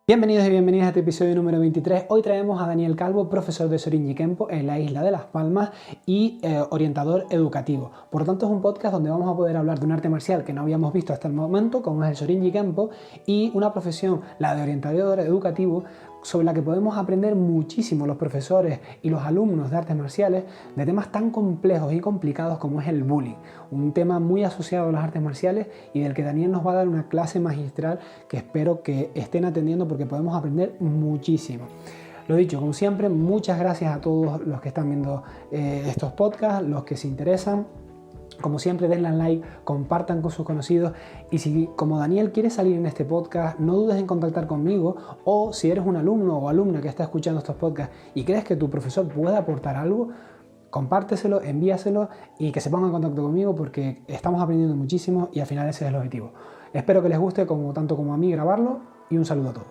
Bienvenidos y bienvenidas a este episodio número 23. Hoy traemos a Daniel Calvo, profesor de Sorinji Kempo en la isla de Las Palmas y orientador educativo. Por lo tanto, es un podcast donde vamos a poder hablar de un arte marcial que no habíamos visto hasta el momento, como es el Sorinji Kempo, y una profesión, la de orientador educativo, sobre la que podemos aprender muchísimo los profesores y los alumnos de artes marciales de temas tan complejos y complicados como es el bullying, un tema muy asociado a las artes marciales y del que Daniel nos va a dar una clase magistral que espero que estén atendiendo porque podemos aprender muchísimo. Lo dicho, como siempre, muchas gracias a todos los que están viendo estos podcasts, los que se interesan. Como siempre, denle al like, compartan con sus conocidos y si, como Daniel, quieres salir en este podcast, no dudes en contactar conmigo, o si eres un alumno o alumna que está escuchando estos podcasts y crees que tu profesor puede aportar algo, compárteselo, envíaselo y que se ponga en contacto conmigo porque estamos aprendiendo muchísimo y al final ese es el objetivo. Espero que les guste tanto como a mí grabarlo y un saludo a todos.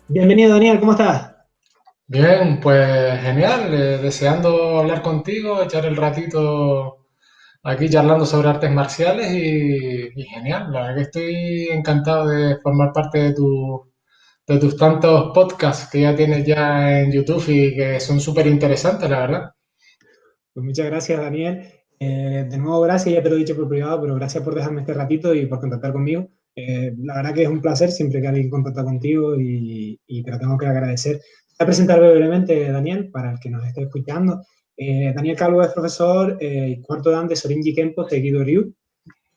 Bienvenido, Daniel, ¿cómo estás? Bien, pues genial, deseando hablar contigo, echar el ratito aquí charlando sobre artes marciales y genial, la verdad que estoy encantado de formar parte de tus tantos podcasts que ya tienes ya en YouTube y que son súper interesantes, la verdad. Pues muchas gracias, Daniel. De nuevo, gracias, ya te lo he dicho por privado, pero gracias por dejarme este ratito y por contactar conmigo. La verdad que es un placer siempre que alguien contacta contigo y te lo tengo que agradecer. Voy a presentar brevemente, Daniel, para el que nos esté escuchando. Daniel Calvo es profesor y cuarto dan de Sorinji Kempo Taekwondo Ryu.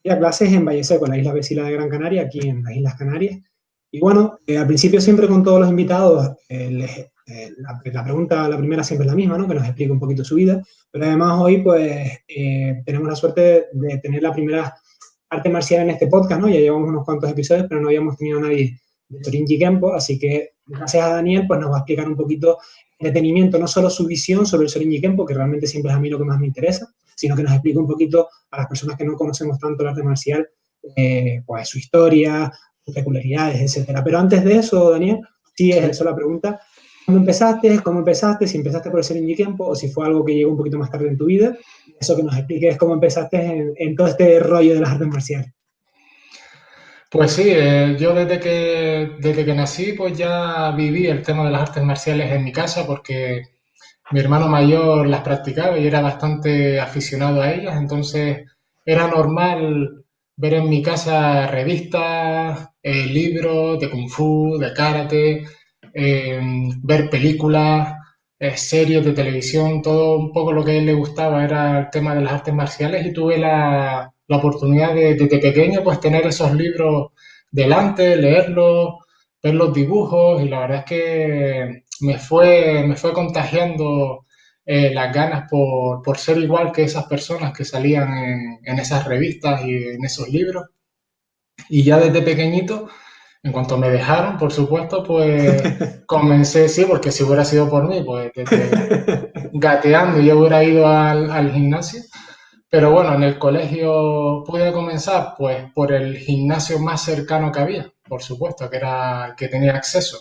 Y a clases en Valle Seco, la isla vecina de Gran Canaria, aquí en las Islas Canarias. Y bueno, al principio siempre con todos los invitados, la pregunta, la primera siempre es la misma, ¿no? Que nos explique un poquito su vida, pero además hoy pues tenemos la suerte de tener la primera arte marcial en este podcast, ¿no? Ya llevamos unos cuantos episodios, pero no habíamos tenido a nadie de Torinji Kempo, así que gracias a Daniel pues nos va a explicar un poquito en detenimiento, no solo su visión sobre el Sorinji Kempo, que realmente siempre es a mí lo que más me interesa, sino que nos explique un poquito a las personas que no conocemos tanto el arte marcial, pues su historia, sus peculiaridades, etcétera. Pero antes de eso, Daniel, sí es Sí. eso la pregunta. ¿Cómo empezaste? ¿Cómo empezaste? Si empezaste por el Serenji Kempo o si fue algo que llegó un poquito más tarde en tu vida. Eso que nos expliques cómo empezaste en todo este rollo de las artes marciales. Pues sí, yo desde que nací pues ya viví el tema de las artes marciales en mi casa porque mi hermano mayor las practicaba y era bastante aficionado a ellas, entonces era normal ver en mi casa revistas, libros de kung fu, de karate, eh, ver películas, series de televisión, todo un poco lo que a él le gustaba era el tema de las artes marciales y tuve la oportunidad de, desde pequeño pues tener esos libros delante, leerlos, ver los dibujos y la verdad es que me fue contagiando las ganas por ser igual que esas personas que salían en esas revistas y en esos libros. Y ya desde pequeñito, en cuanto me dejaron, por supuesto, pues comencé, sí, porque si hubiera sido por mí, pues desde gateando ya hubiera ido al gimnasio. Pero bueno, en el colegio pude comenzar pues por el gimnasio más cercano que había, por supuesto, que era el que tenía acceso.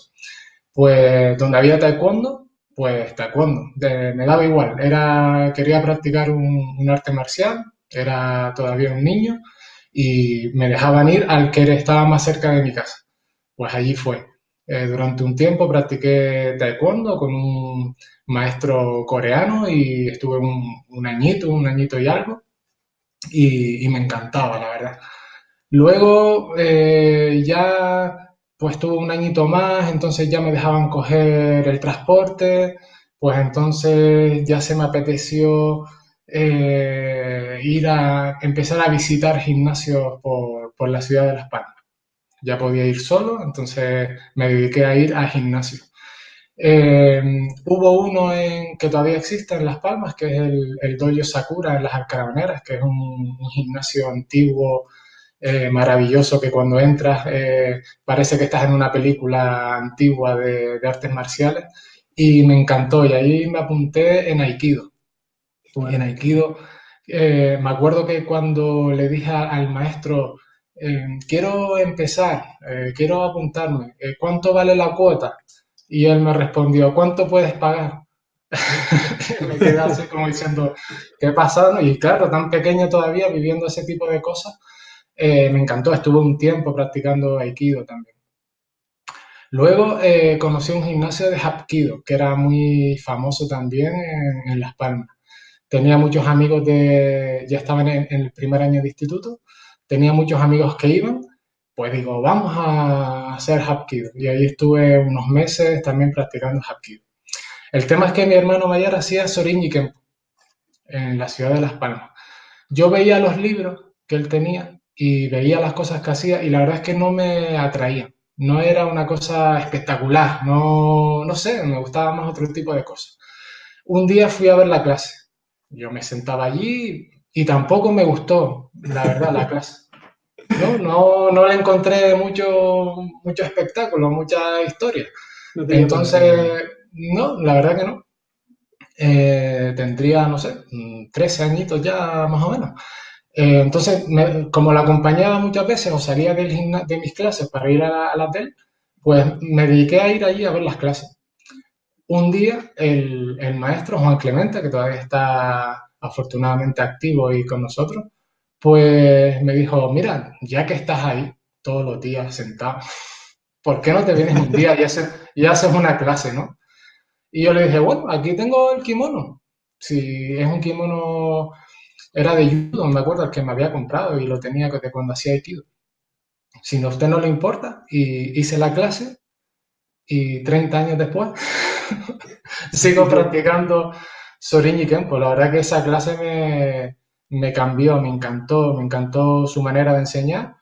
Pues donde había taekwondo, pues taekwondo. Me daba igual. Quería practicar un arte marcial, era todavía un niño y me dejaban ir al que estaba más cerca de mi casa. Pues allí fue. Durante un tiempo practiqué taekwondo con un maestro coreano y estuve un añito y algo, y me encantaba, la verdad. Luego ya pues tuve un añito más, entonces ya me dejaban coger el transporte, pues entonces ya se me apeteció ir a empezar a visitar gimnasios por la ciudad de Las Palmas. Ya podía ir solo, entonces me dediqué a ir a gimnasio. Eh, Hubo uno que todavía existe en Las Palmas, que es el Dojo Sakura en las Alcarabaneras, que es un gimnasio antiguo, maravilloso, que cuando entras parece que estás en una película antigua de artes marciales, y me encantó, y ahí me apunté en Aikido. Y en Bueno, Aikido, me acuerdo que cuando le dije al maestro, quiero empezar, quiero apuntarme, ¿cuánto vale la cuota? Y él me respondió, ¿cuánto puedes pagar? Me quedé así como diciendo, ¿qué pasa? ¿No? Y claro, tan pequeño todavía viviendo ese tipo de cosas, me encantó. Estuve un tiempo practicando Aikido también. Luego conocí un gimnasio de Hapkido, que era muy famoso también en Las Palmas. Tenía muchos amigos ya estaban en el primer año de instituto, tenía muchos amigos que iban, pues digo, vamos a hacer Hapkido. Y ahí estuve unos meses también practicando Hapkido. El tema es que mi hermano mayor hacía Sorin Kenpo en la ciudad de Las Palmas. Yo veía los libros que él tenía y veía las cosas que hacía y la verdad es que no me atraía. No era una cosa espectacular, no sé, me gustaba más otro tipo de cosas. Un día fui a ver la clase. Yo me sentaba allí y tampoco me gustó, la verdad, la clase. No le encontré mucho espectáculo, mucha historia. No te llamó la atención. Entonces, no, la verdad que no. Tendría, no sé, 13 añitos ya más o menos. Entonces, como la acompañaba muchas veces o salía de mis clases para ir a la tel, pues me dediqué a ir allí a ver las clases. Un día el maestro Juan Clemente, que todavía está afortunadamente activo y con nosotros, pues me dijo, mira, ya que estás ahí todos los días sentado, ¿por qué no te vienes un día y haces una clase, ¿no? Y yo le dije, bueno, aquí tengo el kimono. Si es un kimono, era de judo, me acuerdo, el que me había comprado y lo tenía de cuando hacía aikido. Si a usted no le importa, y hice la clase y 30 años después sigo practicando Sorin y Kenpo. La verdad que esa clase me cambió, me encantó su manera de enseñar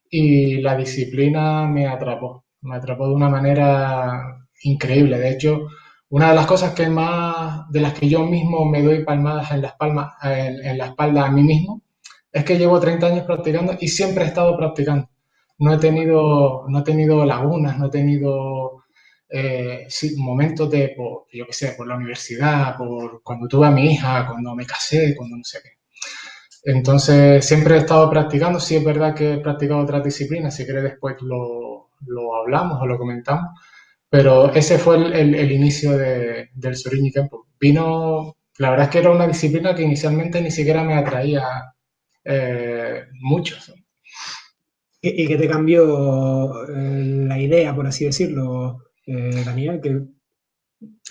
y la disciplina me atrapó de una manera increíble. De hecho, una de las cosas de las que yo mismo me doy palmadas en la espalda a mí mismo, es que llevo 30 años practicando y siempre he estado practicando. No he tenido lagunas, no he tenido sí, momentos yo qué sé, por la universidad, por cuando tuve a mi hija, cuando me casé, cuando no sé qué. Entonces, siempre he estado practicando. Sí, es verdad que he practicado otras disciplinas. Si quieres, después lo hablamos o lo comentamos. Pero ese fue el inicio del Sorin Kenpo. La verdad es que era una disciplina que inicialmente ni siquiera me atraía mucho. ¿Y qué te cambió la idea, por así decirlo, Daniel?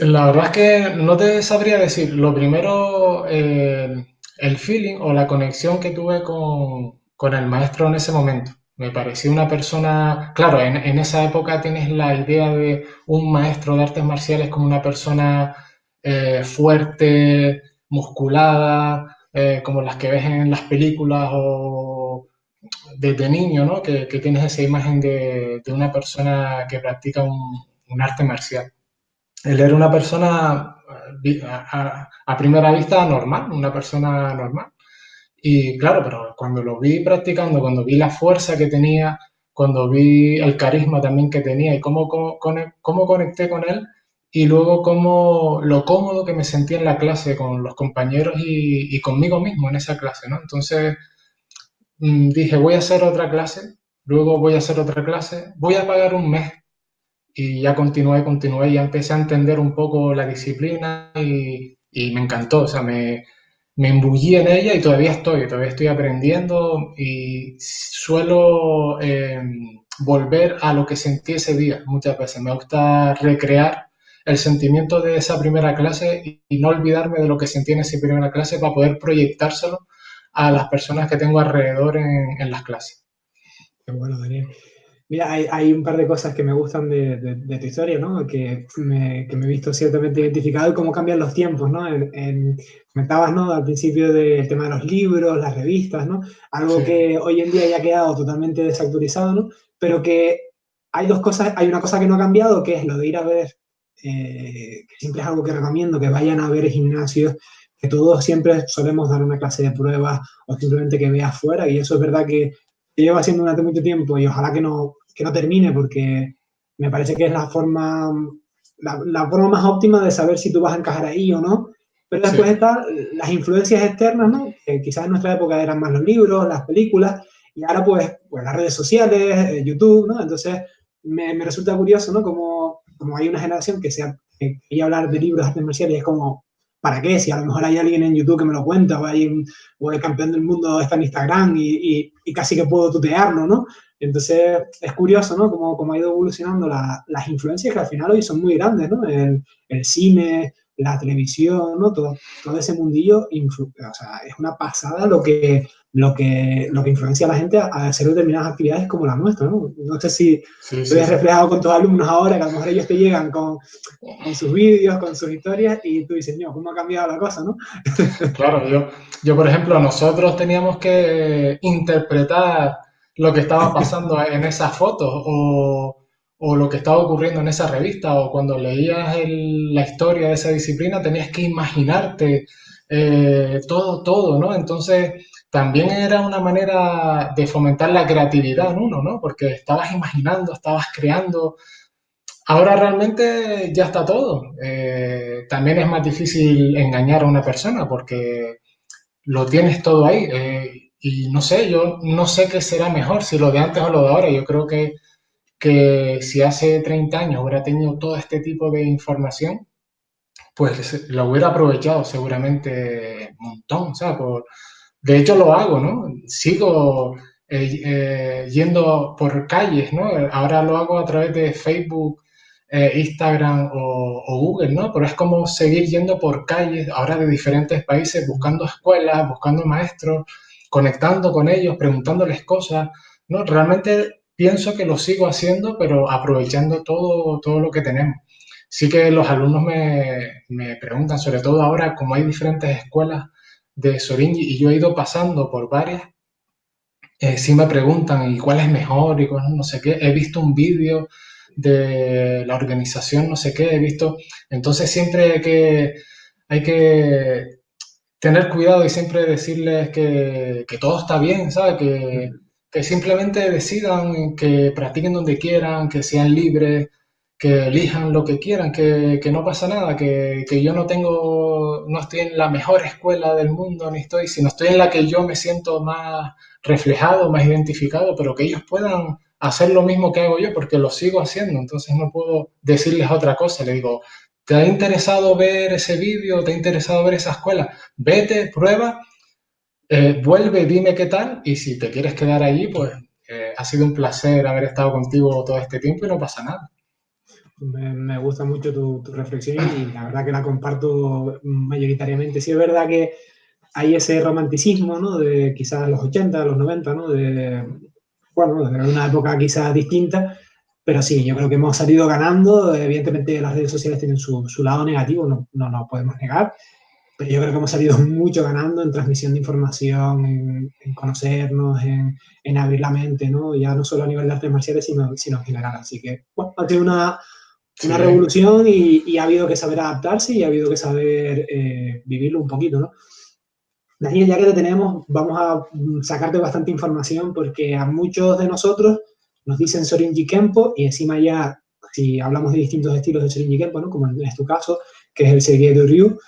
La verdad es que no te sabría decir. Lo primero, el feeling o la conexión que tuve con el maestro en ese momento. Me pareció una persona, claro, en esa época tienes la idea de un maestro de artes marciales como una persona fuerte, musculada, como las que ves en las películas o desde niño, ¿no? Que tienes esa imagen de una persona que practica un arte marcial. Él era una persona a primera vista normal, una persona normal. Y claro, pero cuando lo vi practicando, cuando vi la fuerza que tenía, cuando vi el carisma también que tenía y cómo conecté con él y luego cómo lo cómodo que me sentía en la clase con los compañeros y conmigo mismo en esa clase, ¿no? Entonces dije, voy a hacer otra clase, luego voy a hacer otra clase, voy a pagar un mes y ya continué, ya empecé a entender un poco la disciplina y me encantó, o sea, me embullí en ella y todavía estoy aprendiendo y suelo volver a lo que sentí ese día muchas veces. Me gusta recrear el sentimiento de esa primera clase y no olvidarme de lo que sentí en esa primera clase para poder proyectárselo a las personas que tengo alrededor en las clases. Qué bueno, Daniel. Mira, hay un par de cosas que me gustan de tu historia, ¿no? Que me he visto ciertamente identificado y cómo cambian los tiempos, ¿no? Comentabas, ¿no? Al principio del tema de los libros, las revistas, ¿no? Algo Sí, que hoy en día ya ha quedado totalmente desactualizado, ¿no? Pero que hay una cosa que no ha cambiado, que es lo de ir a ver, que siempre es algo que recomiendo, que vayan a ver gimnasios, que todos siempre solemos dar una clase de pruebas o simplemente que veas fuera, y eso es verdad que llevo haciendo durante mucho tiempo y ojalá que no termine porque me parece que es la forma más óptima de saber si tú vas a encajar ahí o no. Pero sí. después están las influencias externas, ¿no? Que quizás en nuestra época eran más los libros, las películas, y ahora pues las redes sociales, YouTube, ¿no? Entonces me resulta curioso, ¿no? Como hay una generación que se ha quería hablar de libros de artes marciales y es como, ¿para qué? Si a lo mejor hay alguien en YouTube que me lo cuenta, o el campeón del mundo está en Instagram y casi que puedo tutearlo, ¿no? Entonces es curioso, ¿no? Cómo ha ido evolucionando las influencias que al final hoy son muy grandes, ¿no? El cine, la televisión, ¿no? Todo ese mundillo, o sea, es una pasada lo que influencia a la gente a hacer determinadas actividades como la nuestra, ¿no? No sé si Sí, lo sí, ves sí. reflejado con tus alumnos ahora, que a lo mejor ellos te llegan con sus vídeos, con sus historias, y tú dices, no, ¿cómo ha cambiado la cosa, no? Claro, yo, por ejemplo, nosotros teníamos que interpretar lo que estaba pasando en esas fotos o lo que estaba ocurriendo en esa revista o cuando leías la historia de esa disciplina tenías que imaginarte todo, todo, ¿no? Entonces también era una manera de fomentar la creatividad en uno, ¿no? Porque estabas imaginando, estabas creando. Ahora realmente ya está todo. También es más difícil engañar a una persona porque lo tienes todo ahí. Y no sé, yo no sé qué será mejor, si lo de antes o lo de ahora. Yo creo que si hace 30 años hubiera tenido todo este tipo de información, pues lo hubiera aprovechado seguramente un montón. O sea, de hecho lo hago, ¿no? Sigo yendo por calles, ¿no? Ahora lo hago a través de Facebook, Instagram o Google, ¿no? Pero es como seguir yendo por calles, ahora de diferentes países, buscando escuelas, buscando maestros, conectando con ellos, preguntándoles cosas, ¿no? Realmente pienso que lo sigo haciendo, pero aprovechando todo, todo lo que tenemos. Sí que los alumnos me preguntan, sobre todo ahora, como hay diferentes escuelas de Sorinji y yo he ido pasando por varias, sí me preguntan, ¿y cuál es mejor? Y cuál no sé qué. He visto un vídeo de la organización, no sé qué, he visto. Entonces siempre hay que tener cuidado y siempre decirles que todo está bien, ¿sabes? Que simplemente decidan, que practiquen donde quieran, que sean libres, que elijan lo que quieran, que no pasa nada, que yo no estoy en la mejor escuela del mundo, ni estoy, sino estoy en la que yo me siento más reflejado, más identificado, pero que ellos puedan hacer lo mismo que hago yo, porque lo sigo haciendo, entonces no puedo decirles otra cosa, le digo, ¿te ha interesado ver ese vídeo? ¿Te ha interesado ver esa escuela? Vete, prueba, vuelve, dime qué tal y si te quieres quedar allí, pues ha sido un placer haber estado contigo todo este tiempo y no pasa nada. Me gusta mucho tu reflexión y la verdad que la comparto mayoritariamente. Sí, es verdad que hay ese romanticismo, ¿no? De quizás los 80, los 90, ¿no? Bueno, de una época quizás distinta, pero sí, yo creo que hemos salido ganando. Evidentemente las redes sociales tienen su lado negativo, no lo podemos negar, pero yo creo que hemos salido mucho ganando en transmisión de información, en conocernos, en abrir la mente, ¿no? Ya no solo a nivel de artes marciales, sino en general. Así que, bueno, ha sido Sí, una revolución y ha habido que saber adaptarse y ha habido que saber vivirlo un poquito, ¿no? Daniel, ya que te tenemos, vamos a sacarte bastante información porque a muchos de nosotros nos dicen Sorinji Kempo y encima ya, si hablamos de distintos estilos de Sorinji Kempo, ¿no? Como es tu caso, que es el Seirei Ryu,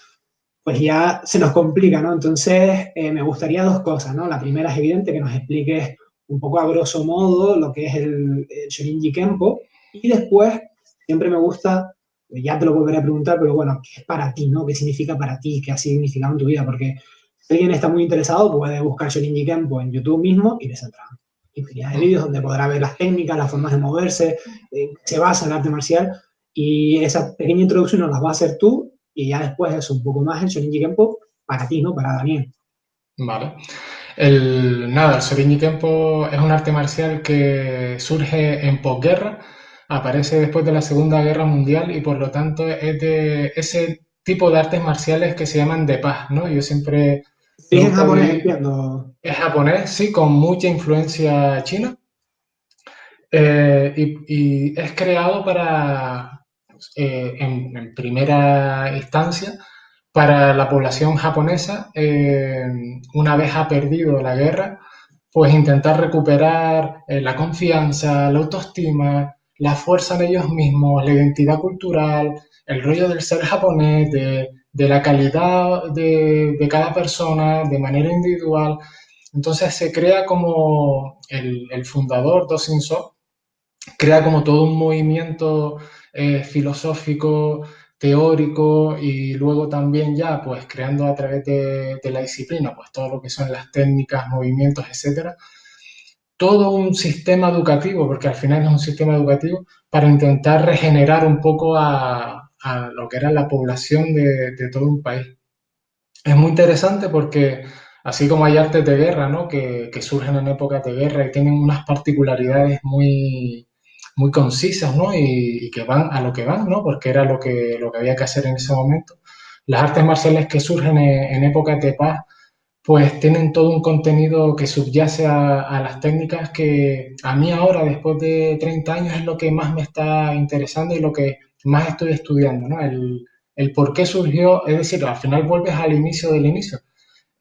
pues ya se nos complica, ¿no? Entonces, me gustaría dos cosas, ¿no? La primera es evidente que nos expliques un poco a grosso modo lo que es el Shorinji Kempo y después siempre me gusta, ya te lo volveré a preguntar, pero bueno, ¿qué es para ti, ¿no? ¿Qué significa para ti? ¿Qué ha significado en tu vida? Porque si alguien está muy interesado, puede buscar Shorinji Kempo en YouTube mismo y le saldrán infinidad de vídeos donde podrá ver las técnicas, las formas de moverse, se basa en el arte marcial y esa pequeña introducción nos la va a hacer tú y ya después eso, un poco más el Shorinji Kempo para ti, ¿no? Para Daniel. vale. El Sorinji Kempo es un arte marcial que surge en posguerra, aparece después de la Segunda Guerra Mundial y por lo tanto es de ese tipo de artes marciales que se llaman de paz, ¿no? Yo siempre me Es en gusta japonés, dividir, entiendo. es japonés, sí, con mucha influencia china, y es creado en primera instancia, para la población japonesa, una vez ha perdido la guerra, pues intentar recuperar la confianza, la autoestima, la fuerza en ellos mismos, la identidad cultural, el rollo del ser japonés, de la calidad de cada persona de manera individual. Entonces se crea como el fundador, Do-Shin So, crea como todo un movimiento filosófico teórico y luego también ya pues creando a través de la disciplina pues todo lo que son las técnicas, movimientos, etcétera, todo un sistema educativo, porque al final es un sistema educativo para intentar regenerar un poco a lo que era la población de todo un país. Es muy interesante porque así como hay artes de guerra, ¿no? que surgen en épocas de guerra y tienen unas particularidades muy concisas, ¿no? Y que van a lo que van, ¿no? Porque era lo que había que hacer en ese momento. Las artes marciales que surgen en épocas de paz pues tienen todo un contenido que subyace a las técnicas que a mí ahora, después de 30 años, es lo que más me está interesando y lo que más estoy estudiando, ¿no? El por qué surgió, es decir, al final vuelves al inicio del inicio.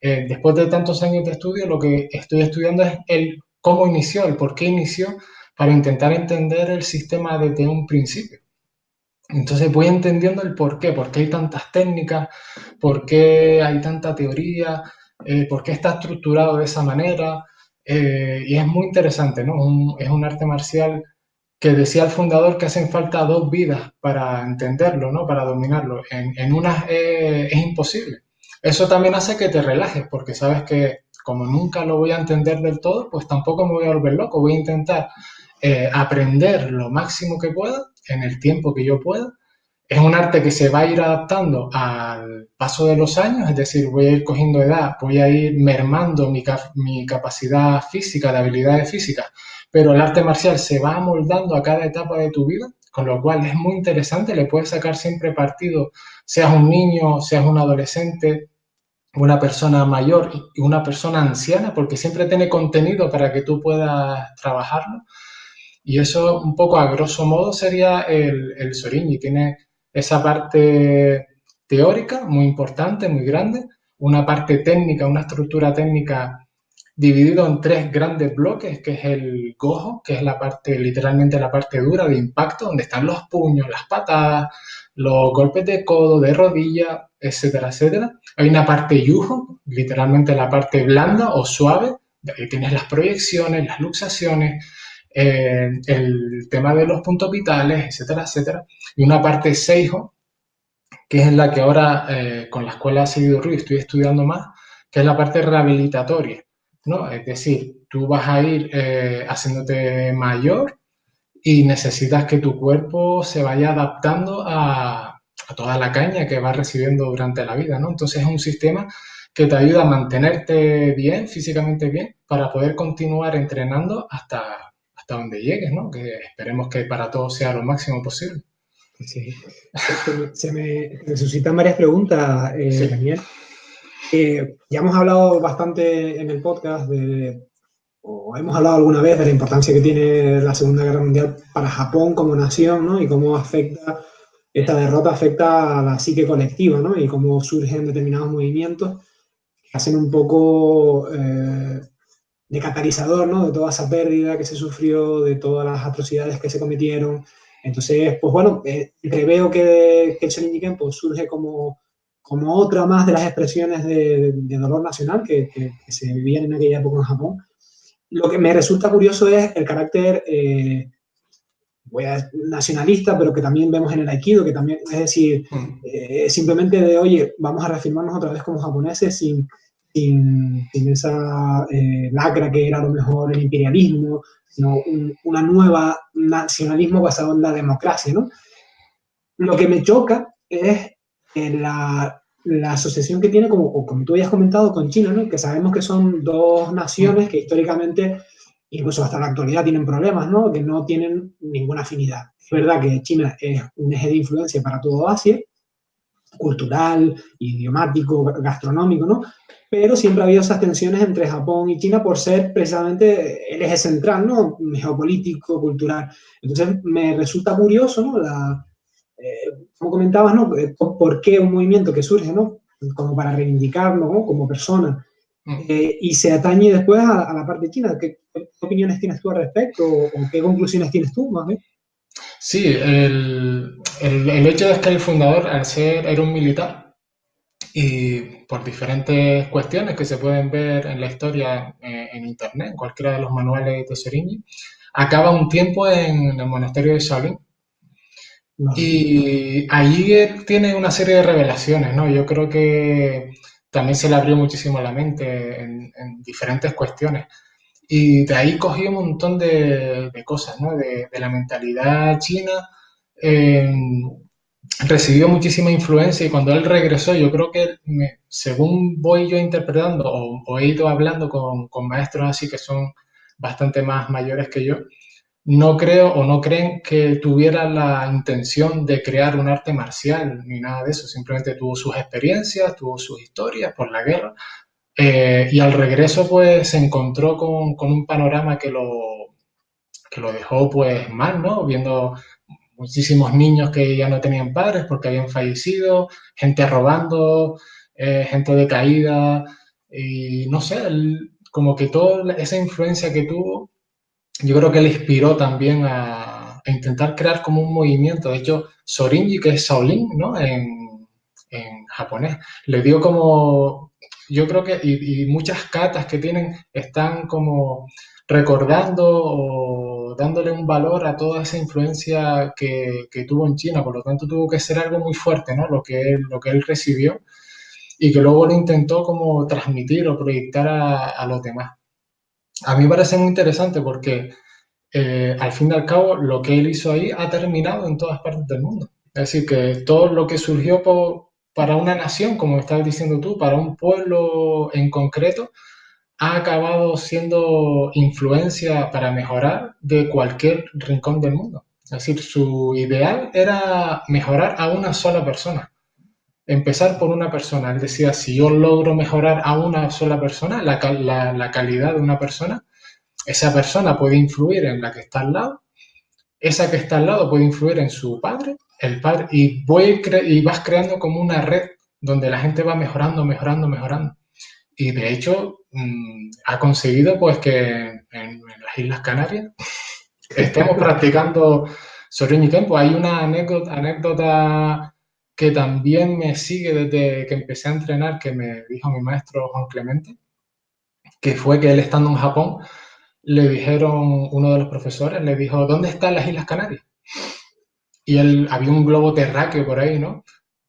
Después de tantos años de estudio, lo que estoy estudiando es el cómo inició, el por qué inició, para intentar entender el sistema desde un principio. Entonces voy entendiendo el por qué hay tantas técnicas, por qué hay tanta teoría, por qué está estructurado de esa manera. Y es muy interesante, ¿no? Es un arte marcial que decía el fundador que hacen falta 2 vidas para entenderlo, ¿no? Para dominarlo. En una es imposible. Eso también hace que te relajes, porque sabes que como nunca lo voy a entender del todo, pues tampoco me voy a volver loco. Voy a intentar aprender lo máximo que pueda en el tiempo que yo pueda. Es un arte que se va a ir adaptando al paso de los años, es decir, voy a ir cogiendo edad, voy a ir mermando mi capacidad física, de habilidades físicas, pero el arte marcial se va amoldando a cada etapa de tu vida, con lo cual es muy interesante, le puedes sacar siempre partido, seas un niño, seas un adolescente, una persona mayor y una persona anciana, porque siempre tiene contenido para que tú puedas trabajarlo. Y eso un poco a grosso modo sería el Sorinji. Tiene esa parte teórica muy importante, muy grande, una parte técnica, una estructura técnica dividido en 3 grandes bloques, que es el gojo, que es la parte, literalmente la parte dura de impacto, donde están los puños, las patadas, los golpes de codo, de rodilla, etcétera, etcétera. Hay una parte yujo, literalmente la parte blanda o suave, ahí tienes las proyecciones, las luxaciones, el tema de los puntos vitales, etcétera, etcétera. Y una parte seijo, que es en la que ahora con la escuela de Seguido Ruiz estoy estudiando más, que es la parte rehabilitatoria, ¿no? Es decir, tú vas a ir haciéndote mayor y necesitas que tu cuerpo se vaya adaptando a toda la caña que vas recibiendo durante la vida, ¿no? Entonces es un sistema que te ayuda a mantenerte bien, físicamente bien, para poder continuar entrenando hasta donde llegues, ¿no? Que esperemos que para todos sea lo máximo posible. Sí. Se me suscitan varias preguntas, Sí. Daniel. Ya hemos hablado bastante en el podcast o hemos hablado alguna vez de la importancia que tiene la Segunda Guerra Mundial para Japón como nación, ¿no? Y cómo esta derrota afecta a la psique colectiva, ¿no? Y cómo surgen determinados movimientos que hacen un poco de catalizador, ¿no? De toda esa pérdida que se sufrió, de todas las atrocidades que se cometieron. Entonces, pues bueno, preveo que el Shorin Kempo surge como otra más de las expresiones de dolor nacional que se vivían en aquella época en Japón. Lo que me resulta curioso es el carácter nacionalista, pero que también vemos en el Aikido, que también, es decir, simplemente de, oye, vamos a reafirmarnos otra vez como japoneses sin esa lacra que era a lo mejor el imperialismo, sino una nueva nacionalismo basado en la democracia, ¿no? Lo que me choca es la asociación que tiene, como tú habías comentado, con China, ¿no? Que sabemos que son dos naciones que históricamente, incluso hasta la actualidad, tienen problemas, ¿no? Que no tienen ninguna afinidad. Es verdad que China es un eje de influencia para todo Asia, cultural, idiomático, gastronómico, ¿no? Pero siempre ha habido esas tensiones entre Japón y China por ser precisamente el eje central, ¿no? Geopolítico, cultural. Entonces me resulta curioso, ¿no? Como comentabas, ¿no? ¿Por qué un movimiento que surge, ¿no? Como para reivindicarlo, ¿no? Como persona, y se atañe después a la parte china. ¿Qué opiniones tienes tú al respecto o qué conclusiones tienes tú, más bien? Sí, el hecho de que el fundador, era un militar y por diferentes cuestiones que se pueden ver en la historia en internet, en cualquiera de los manuales de Sorinji, acaba un tiempo en el monasterio de Shaolin. Vale. Y allí él tiene una serie de revelaciones, ¿no? Yo creo que también se le abrió muchísimo la mente en diferentes cuestiones. Y de ahí cogí un montón de cosas, ¿no? De la mentalidad china. eh, Recibió muchísima influencia y cuando él regresó, yo creo que según voy yo interpretando o he ido hablando con maestros así que son bastante más mayores que yo, no creo o no creen que tuviera la intención de crear un arte marcial ni nada de eso, simplemente tuvo sus experiencias, tuvo sus historias por la guerra, y al regreso pues se encontró con un panorama que lo dejó pues mal, ¿no? Viendo muchísimos niños que ya no tenían padres porque habían fallecido, gente robando, gente decaída, y no sé, como que toda esa influencia que tuvo, yo creo que le inspiró también a intentar crear como un movimiento. De hecho, Sorinji, que es Shaolin, ¿no? En japonés, le dio como, yo creo que, y muchas katas que tienen están como recordando o dándole un valor a toda esa influencia que tuvo en China. Por lo tanto, tuvo que ser algo muy fuerte, ¿no? Lo que él recibió y que luego lo intentó como transmitir o proyectar a los demás. A mí me parece muy interesante porque al fin y al cabo, lo que él hizo ahí ha terminado en todas partes del mundo. Es decir, que todo lo que surgió para una nación, como estabas diciendo tú, para un pueblo en concreto, ha acabado siendo influencia para mejorar de cualquier rincón del mundo. Es decir, su ideal era mejorar a una sola persona, empezar por una persona. Él decía, si yo logro mejorar a una sola persona, la calidad de una persona, esa persona puede influir en la que está al lado, esa que está al lado puede influir en su padre, el padre, y vas creando como una red donde la gente va mejorando, mejorando, mejorando. Y de hecho, ha conseguido pues que en las Islas Canarias estemos practicando Sorin y Kempo. Hay una anécdota que también me sigue desde que empecé a entrenar, que me dijo mi maestro Juan Clemente, que fue que él estando en Japón, le dijeron, uno de los profesores le dijo, ¿dónde están las Islas Canarias? Y él, había un globo terráqueo por ahí, ¿no?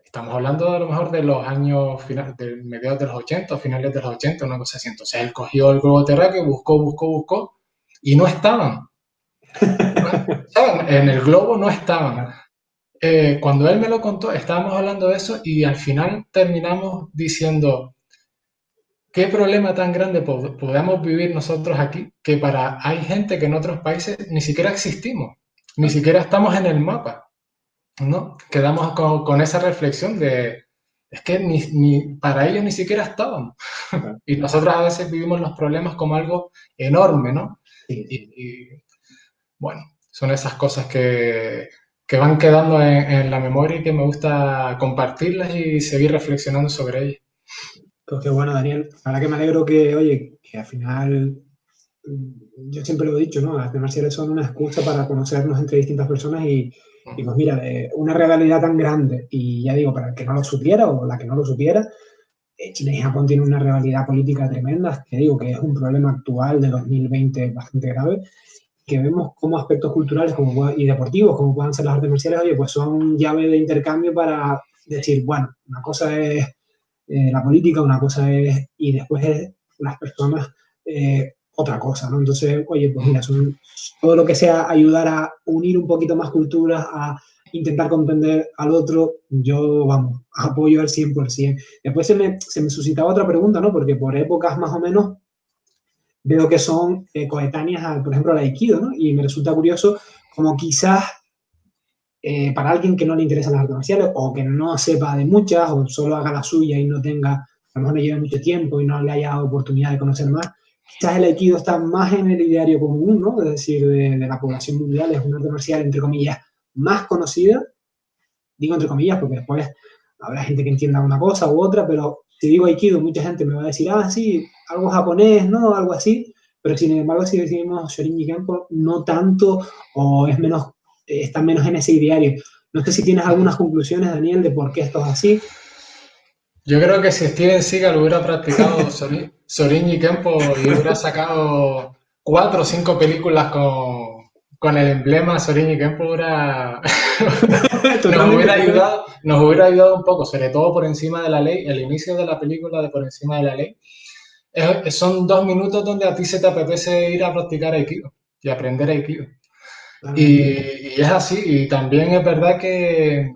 Estamos hablando a lo mejor de los años finales, de mediados de los 80, finales de los 80, una cosa así. Entonces él cogió el globo terráqueo, buscó, y no estaban. ¿Saben? En el globo no estaban. Cuando él me lo contó, estábamos hablando de eso y al final terminamos diciendo, ¿qué problema tan grande podemos vivir nosotros aquí que hay gente que en otros países ni siquiera existimos, ni siquiera estamos en el mapa? ¿No? Quedamos con esa reflexión de, es que ni para ellos ni siquiera estaban. Y nosotros a veces vivimos los problemas como algo enorme, ¿no? Sí, sí. Y bueno, son esas cosas que van quedando en la memoria y que me gusta compartirlas y seguir reflexionando sobre ellas. Pues qué bueno, Daniel. Ahora que me alegro que, oye, que al final, yo siempre lo he dicho, ¿no? Las artes marciales son una excusa para conocernos entre distintas personas y pues mira, de una realidad tan grande, y ya digo, para el que no lo supiera o la que no lo supiera, China y Japón tienen una rivalidad política tremenda, que digo que es un problema actual de 2020 bastante grave, que vemos como aspectos culturales y deportivos, como puedan ser las artes marciales, oye, pues son llave de intercambio para decir, bueno, una cosa es la política, una cosa es, y después es las personas, otra cosa, ¿no? Entonces, oye, pues mira, son todo lo que sea ayudar a unir un poquito más culturas, a intentar comprender al otro, yo, vamos, apoyo al 100%. Después se me suscitaba otra pregunta, ¿no? Porque por épocas más o menos veo que son coetáneas, por ejemplo, al Aikido, ¿no? Y me resulta curioso como quizás para alguien que no le interesan las artes marciales o que no sepa de muchas o solo haga la suya y no tenga, a lo mejor no lleve mucho tiempo y no le haya dado oportunidad de conocer más, quizás el Aikido está más en el ideario común, ¿no? Es decir, de la población mundial, es un arte marcial, entre comillas, más conocida, digo entre comillas porque después habrá gente que entienda una cosa u otra, pero si digo Aikido, mucha gente me va a decir, ah, sí, algo japonés, ¿no? Algo así, pero sin embargo, si decimos Shorinji Kempo, no tanto o es menos, está menos en ese ideario. No sé si tienes algunas conclusiones, Daniel, de por qué esto es así. Yo creo que si Steven Seagal hubiera practicado Sorin y Kempo y hubiera sacado 4 o 5 películas con el emblema Sorin y Kempo era... Totalmente. nos hubiera ayudado un poco, sobre todo por encima de la ley, el inicio de la película de Por encima de la ley. Son 2 minutos donde a ti se te apetece ir a practicar Aikido y aprender Aikido. Y es así, y también es verdad que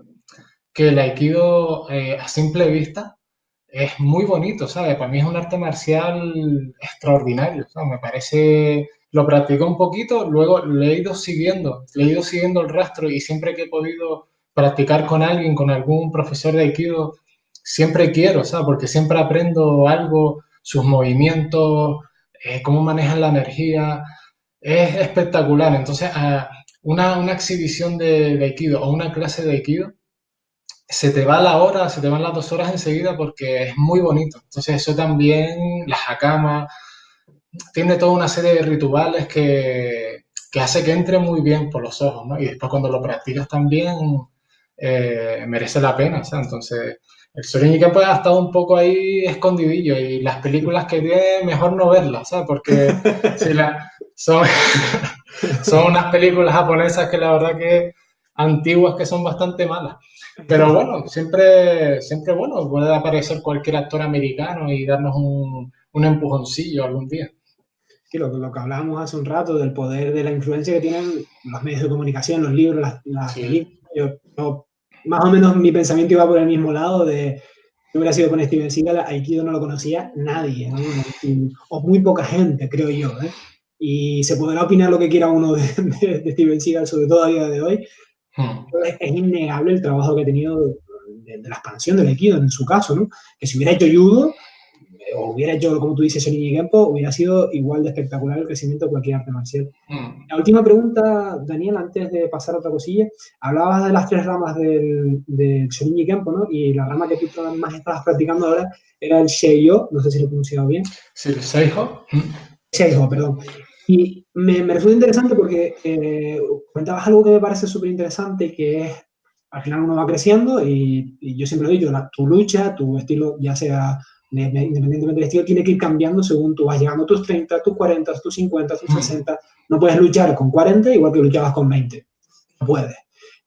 el Aikido a simple vista es muy bonito, ¿sabes? Para mí es un arte marcial extraordinario, ¿sabes? Me parece, lo practico un poquito, luego le he ido siguiendo el rastro y siempre que he podido practicar con alguien, con algún profesor de Aikido, siempre quiero, ¿sabes? Porque siempre aprendo algo, sus movimientos, cómo manejan la energía, es espectacular. Entonces, una exhibición de Aikido o una clase de Aikido, se te va la hora, se te van las 2 horas enseguida porque es muy bonito. Entonces eso también, las hakamas, tiene toda una serie de rituales que hace que entre muy bien por los ojos, ¿no? Y después cuando lo practicas también merece la pena, ¿sabes? Entonces el Sorin pues ha estado un poco ahí escondidillo y las películas que tiene mejor no verlas, ¿sabes? Porque si son, son unas películas japonesas que la verdad que antiguas que son bastante malas. Pero bueno, siempre bueno, puede aparecer cualquier actor americano y darnos un empujoncillo algún día. Sí, lo que hablábamos hace un rato del poder de la influencia que tienen los medios de comunicación, los libros, las Sí. películas. Más o menos mi pensamiento iba por el mismo lado de si hubiera sido con Steven Seagal, Aikido no lo conocía nadie, ¿no? O muy poca gente, creo yo, ¿eh? Y se podrá opinar lo que quiera uno de Steven Seagal, sobre todo a día de hoy, Hmm. pero es innegable el trabajo que ha tenido de la expansión del Aikido en su caso, ¿no? Que si hubiera hecho judo, o hubiera hecho, como tú dices, Shorin Gempo, hubiera sido igual de espectacular el crecimiento de cualquier arte marcial. Hmm. La última pregunta, Daniel, antes de pasar a otra cosilla, hablabas de las 3 ramas del Shorin Gempo, ¿no? Y la rama que tú más estabas practicando ahora era el Seiyo, no sé si lo he pronunciado bien. Sí, el Seijo. Hmm. Seijo, perdón. Y me resulta interesante porque comentabas algo que me parece súper interesante, que es, al final uno va creciendo y yo siempre lo digo, tu lucha, tu estilo, ya sea independientemente del estilo, tiene que ir cambiando según tú vas llegando a tus 30, tus 40, tus 50, tus Hmm. 60. No puedes luchar con 40 igual que luchabas con 20. No puedes.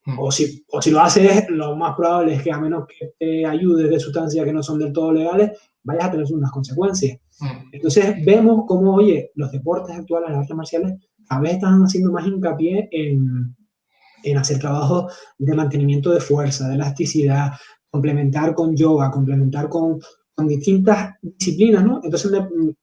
Hmm. O si lo haces, lo más probable es que a menos que te ayudes de sustancias que no son del todo legales, vayas a tener unas consecuencias. Hmm. Entonces vemos cómo, oye, los deportes actuales, las artes marciales, a veces están haciendo más hincapié en hacer trabajos de mantenimiento de fuerza, de elasticidad, complementar con yoga, complementar con distintas disciplinas, ¿no? Entonces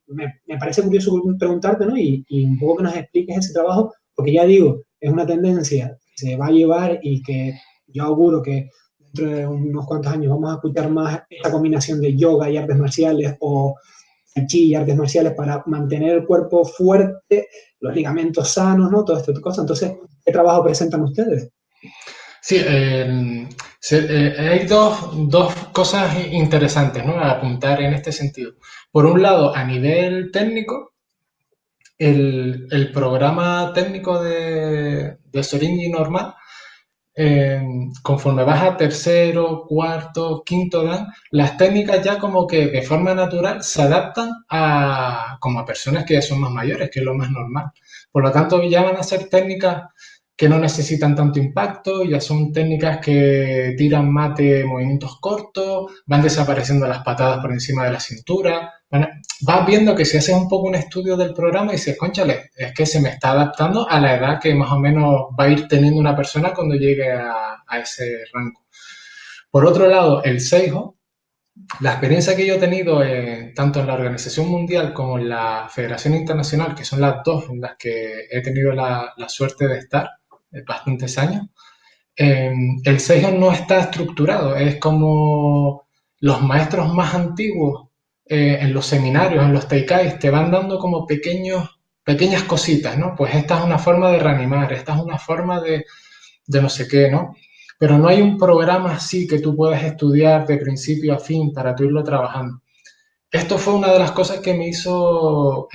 me parece curioso preguntarte, ¿no? Y un poco que nos expliques ese trabajo, porque ya digo, es una tendencia que se va a llevar y que yo auguro que dentro de unos cuantos años vamos a escuchar más esta combinación de yoga y artes marciales o chi y artes marciales para mantener el cuerpo fuerte, los ligamentos sanos, ¿no? Todas estas cosas. Entonces, ¿qué trabajo presentan ustedes? Sí, hay dos cosas interesantes, ¿no? A apuntar en este sentido. Por un lado, a nivel técnico, el programa técnico de Soringi normal, eh, conforme vas a tercero, cuarto, quinto dan, las técnicas ya como que de forma natural se adaptan como a personas que ya son más mayores, que es lo más normal. Por lo tanto, ya van a ser técnicas que no necesitan tanto impacto, ya son técnicas que tiran más de movimientos cortos, van desapareciendo las patadas por encima de la cintura. Vas viendo que si haces un poco un estudio del programa y dices, cónchale, es que se me está adaptando a la edad que más o menos va a ir teniendo una persona cuando llegue a ese rango. Por otro lado, el Seijo, la experiencia que yo he tenido tanto en la Organización Mundial como en la Federación Internacional, que son las dos en las que he tenido la suerte de estar bastantes años, el Seijo no está estructurado, es como los maestros más antiguos en los seminarios, en los Teikais, te van dando como pequeñas cositas, ¿no? Pues esta es una forma de reanimar, esta es una forma de no sé qué, ¿no? Pero no hay un programa así que tú puedas estudiar de principio a fin para tú irlo trabajando. Esto fue una de las cosas que me hizo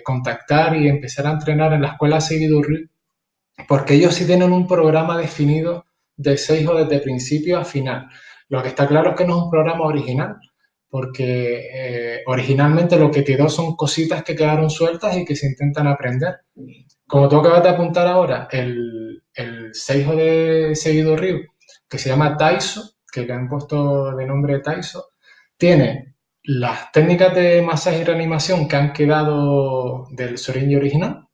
contactar y empezar a entrenar en la escuela Seguidurri, porque ellos sí tienen un programa definido de Seijo desde principio a final. Lo que está claro es que no es un programa original, porque originalmente lo que quedó son cositas que quedaron sueltas y que se intentan aprender. Como tú acabas de apuntar ahora, el seijo de Seido Ryu, que se llama Taiso, que le han puesto de nombre Taiso, tiene las técnicas de masaje y reanimación que han quedado del Sorinji original,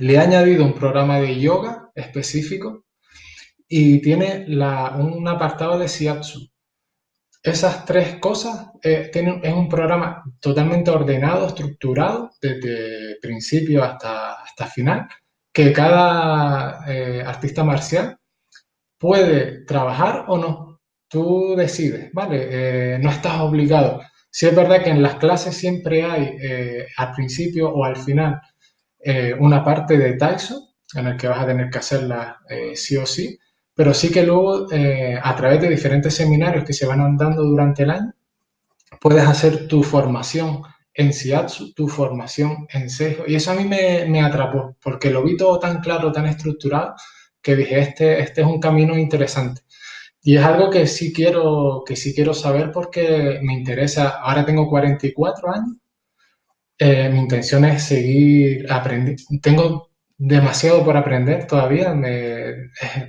le ha añadido un programa de yoga específico y tiene un apartado de Shiatsu. Esas tres cosas es un programa totalmente ordenado, estructurado, desde principio hasta final, que cada artista marcial puede trabajar o no. Tú decides, ¿vale? No estás obligado. Sí es verdad que en las clases siempre hay, al principio o al final, una parte de Taekwondo en el que vas a tener que hacerla sí o sí, pero sí que luego, a través de diferentes seminarios que se van dando durante el año, puedes hacer tu formación en Shiatsu, tu formación en Seijo. Y eso a mí me atrapó, porque lo vi todo tan claro, tan estructurado, que dije, este es un camino interesante. Y es algo que sí quiero saber porque me interesa. Ahora tengo 44 años, mi intención es seguir aprendiendo. Tengo demasiado por aprender todavía.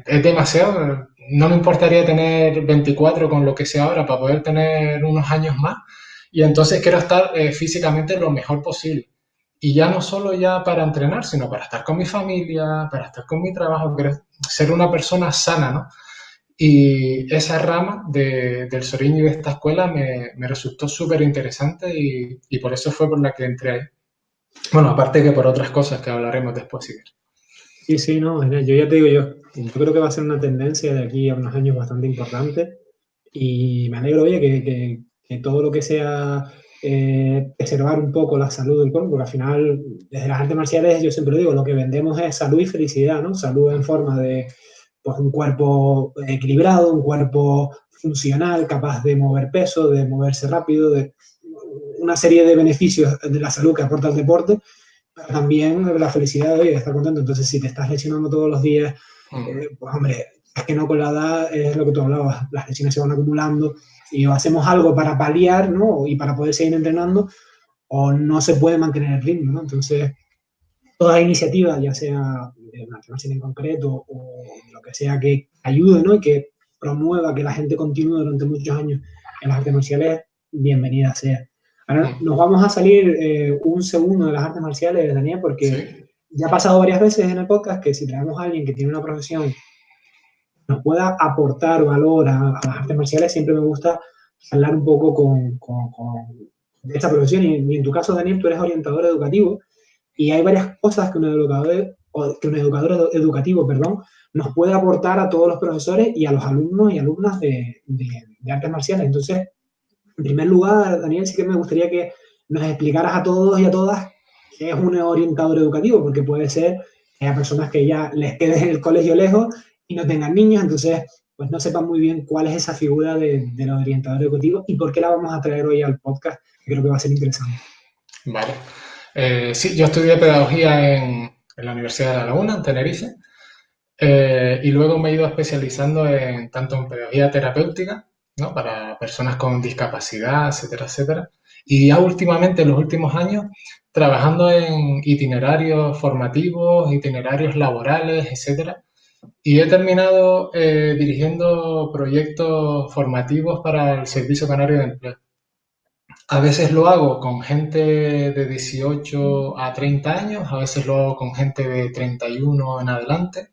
Es demasiado. No me importaría tener 24 con lo que sea ahora para poder tener unos años más. Y entonces quiero estar físicamente lo mejor posible. Y ya no solo ya para entrenar, sino para estar con mi familia, para estar con mi trabajo. Quiero ser una persona sana, ¿no? Y esa rama del Soriñi de esta escuela me resultó súper interesante y por eso fue por la que entré ahí. Bueno, aparte que por otras cosas que hablaremos después, si quieres. Sí, sí, no, genial. Yo ya te digo, yo creo que va a ser una tendencia de aquí a unos años bastante importante y me alegro, oye, que todo lo que sea preservar un poco la salud del cuerpo, porque al final, desde las artes marciales, yo siempre digo, lo que vendemos es salud y felicidad, ¿no? Salud en forma de, pues, un cuerpo equilibrado, un cuerpo funcional, capaz de mover peso, de moverse rápido, de una serie de beneficios de la salud que aporta el deporte, pero también la felicidad de estar contento. Entonces, si te estás lesionando todos los días, pues hombre, es que no, con la edad es lo que tú hablabas, las lesiones se van acumulando y o hacemos algo para paliar, ¿no? Y para poder seguir entrenando, o no se puede mantener el ritmo, ¿no? Entonces, toda iniciativa, ya sea de una formación en concreto o de lo que sea que ayude, ¿no? Y que promueva que la gente continúe durante muchos años en las artes marciales, bienvenida sea. Ahora nos vamos a salir un segundo de las artes marciales, Daniel, porque Sí. ya ha pasado varias veces en el podcast que si traemos a alguien que tiene una profesión nos pueda aportar valor a las artes marciales, siempre me gusta hablar un poco con esta profesión. Y en tu caso, Daniel, tú eres orientador educativo y hay varias cosas que un educador educativo, perdón, nos puede aportar a todos los profesores y a los alumnos y alumnas de artes marciales. Entonces, en primer lugar, Daniel, sí que me gustaría que nos explicaras a todos y a todas qué es un orientador educativo, porque puede ser que haya personas que ya les quede en el colegio lejos y no tengan niños, entonces pues no sepan muy bien cuál es esa figura del orientador educativo y por qué la vamos a traer hoy al podcast, que creo que va a ser interesante. Vale. Sí, yo estudié pedagogía en la Universidad de La Laguna, en Tenerife, y luego me he ido especializando tanto en pedagogía terapéutica, ¿no? Para personas con discapacidad, etcétera, etcétera. Y ya últimamente, en los últimos años, trabajando en itinerarios formativos, itinerarios laborales, etcétera. Y he terminado dirigiendo proyectos formativos para el Servicio Canario de Empleo. A veces lo hago con gente de 18 a 30 años, a veces lo hago con gente de 31 en adelante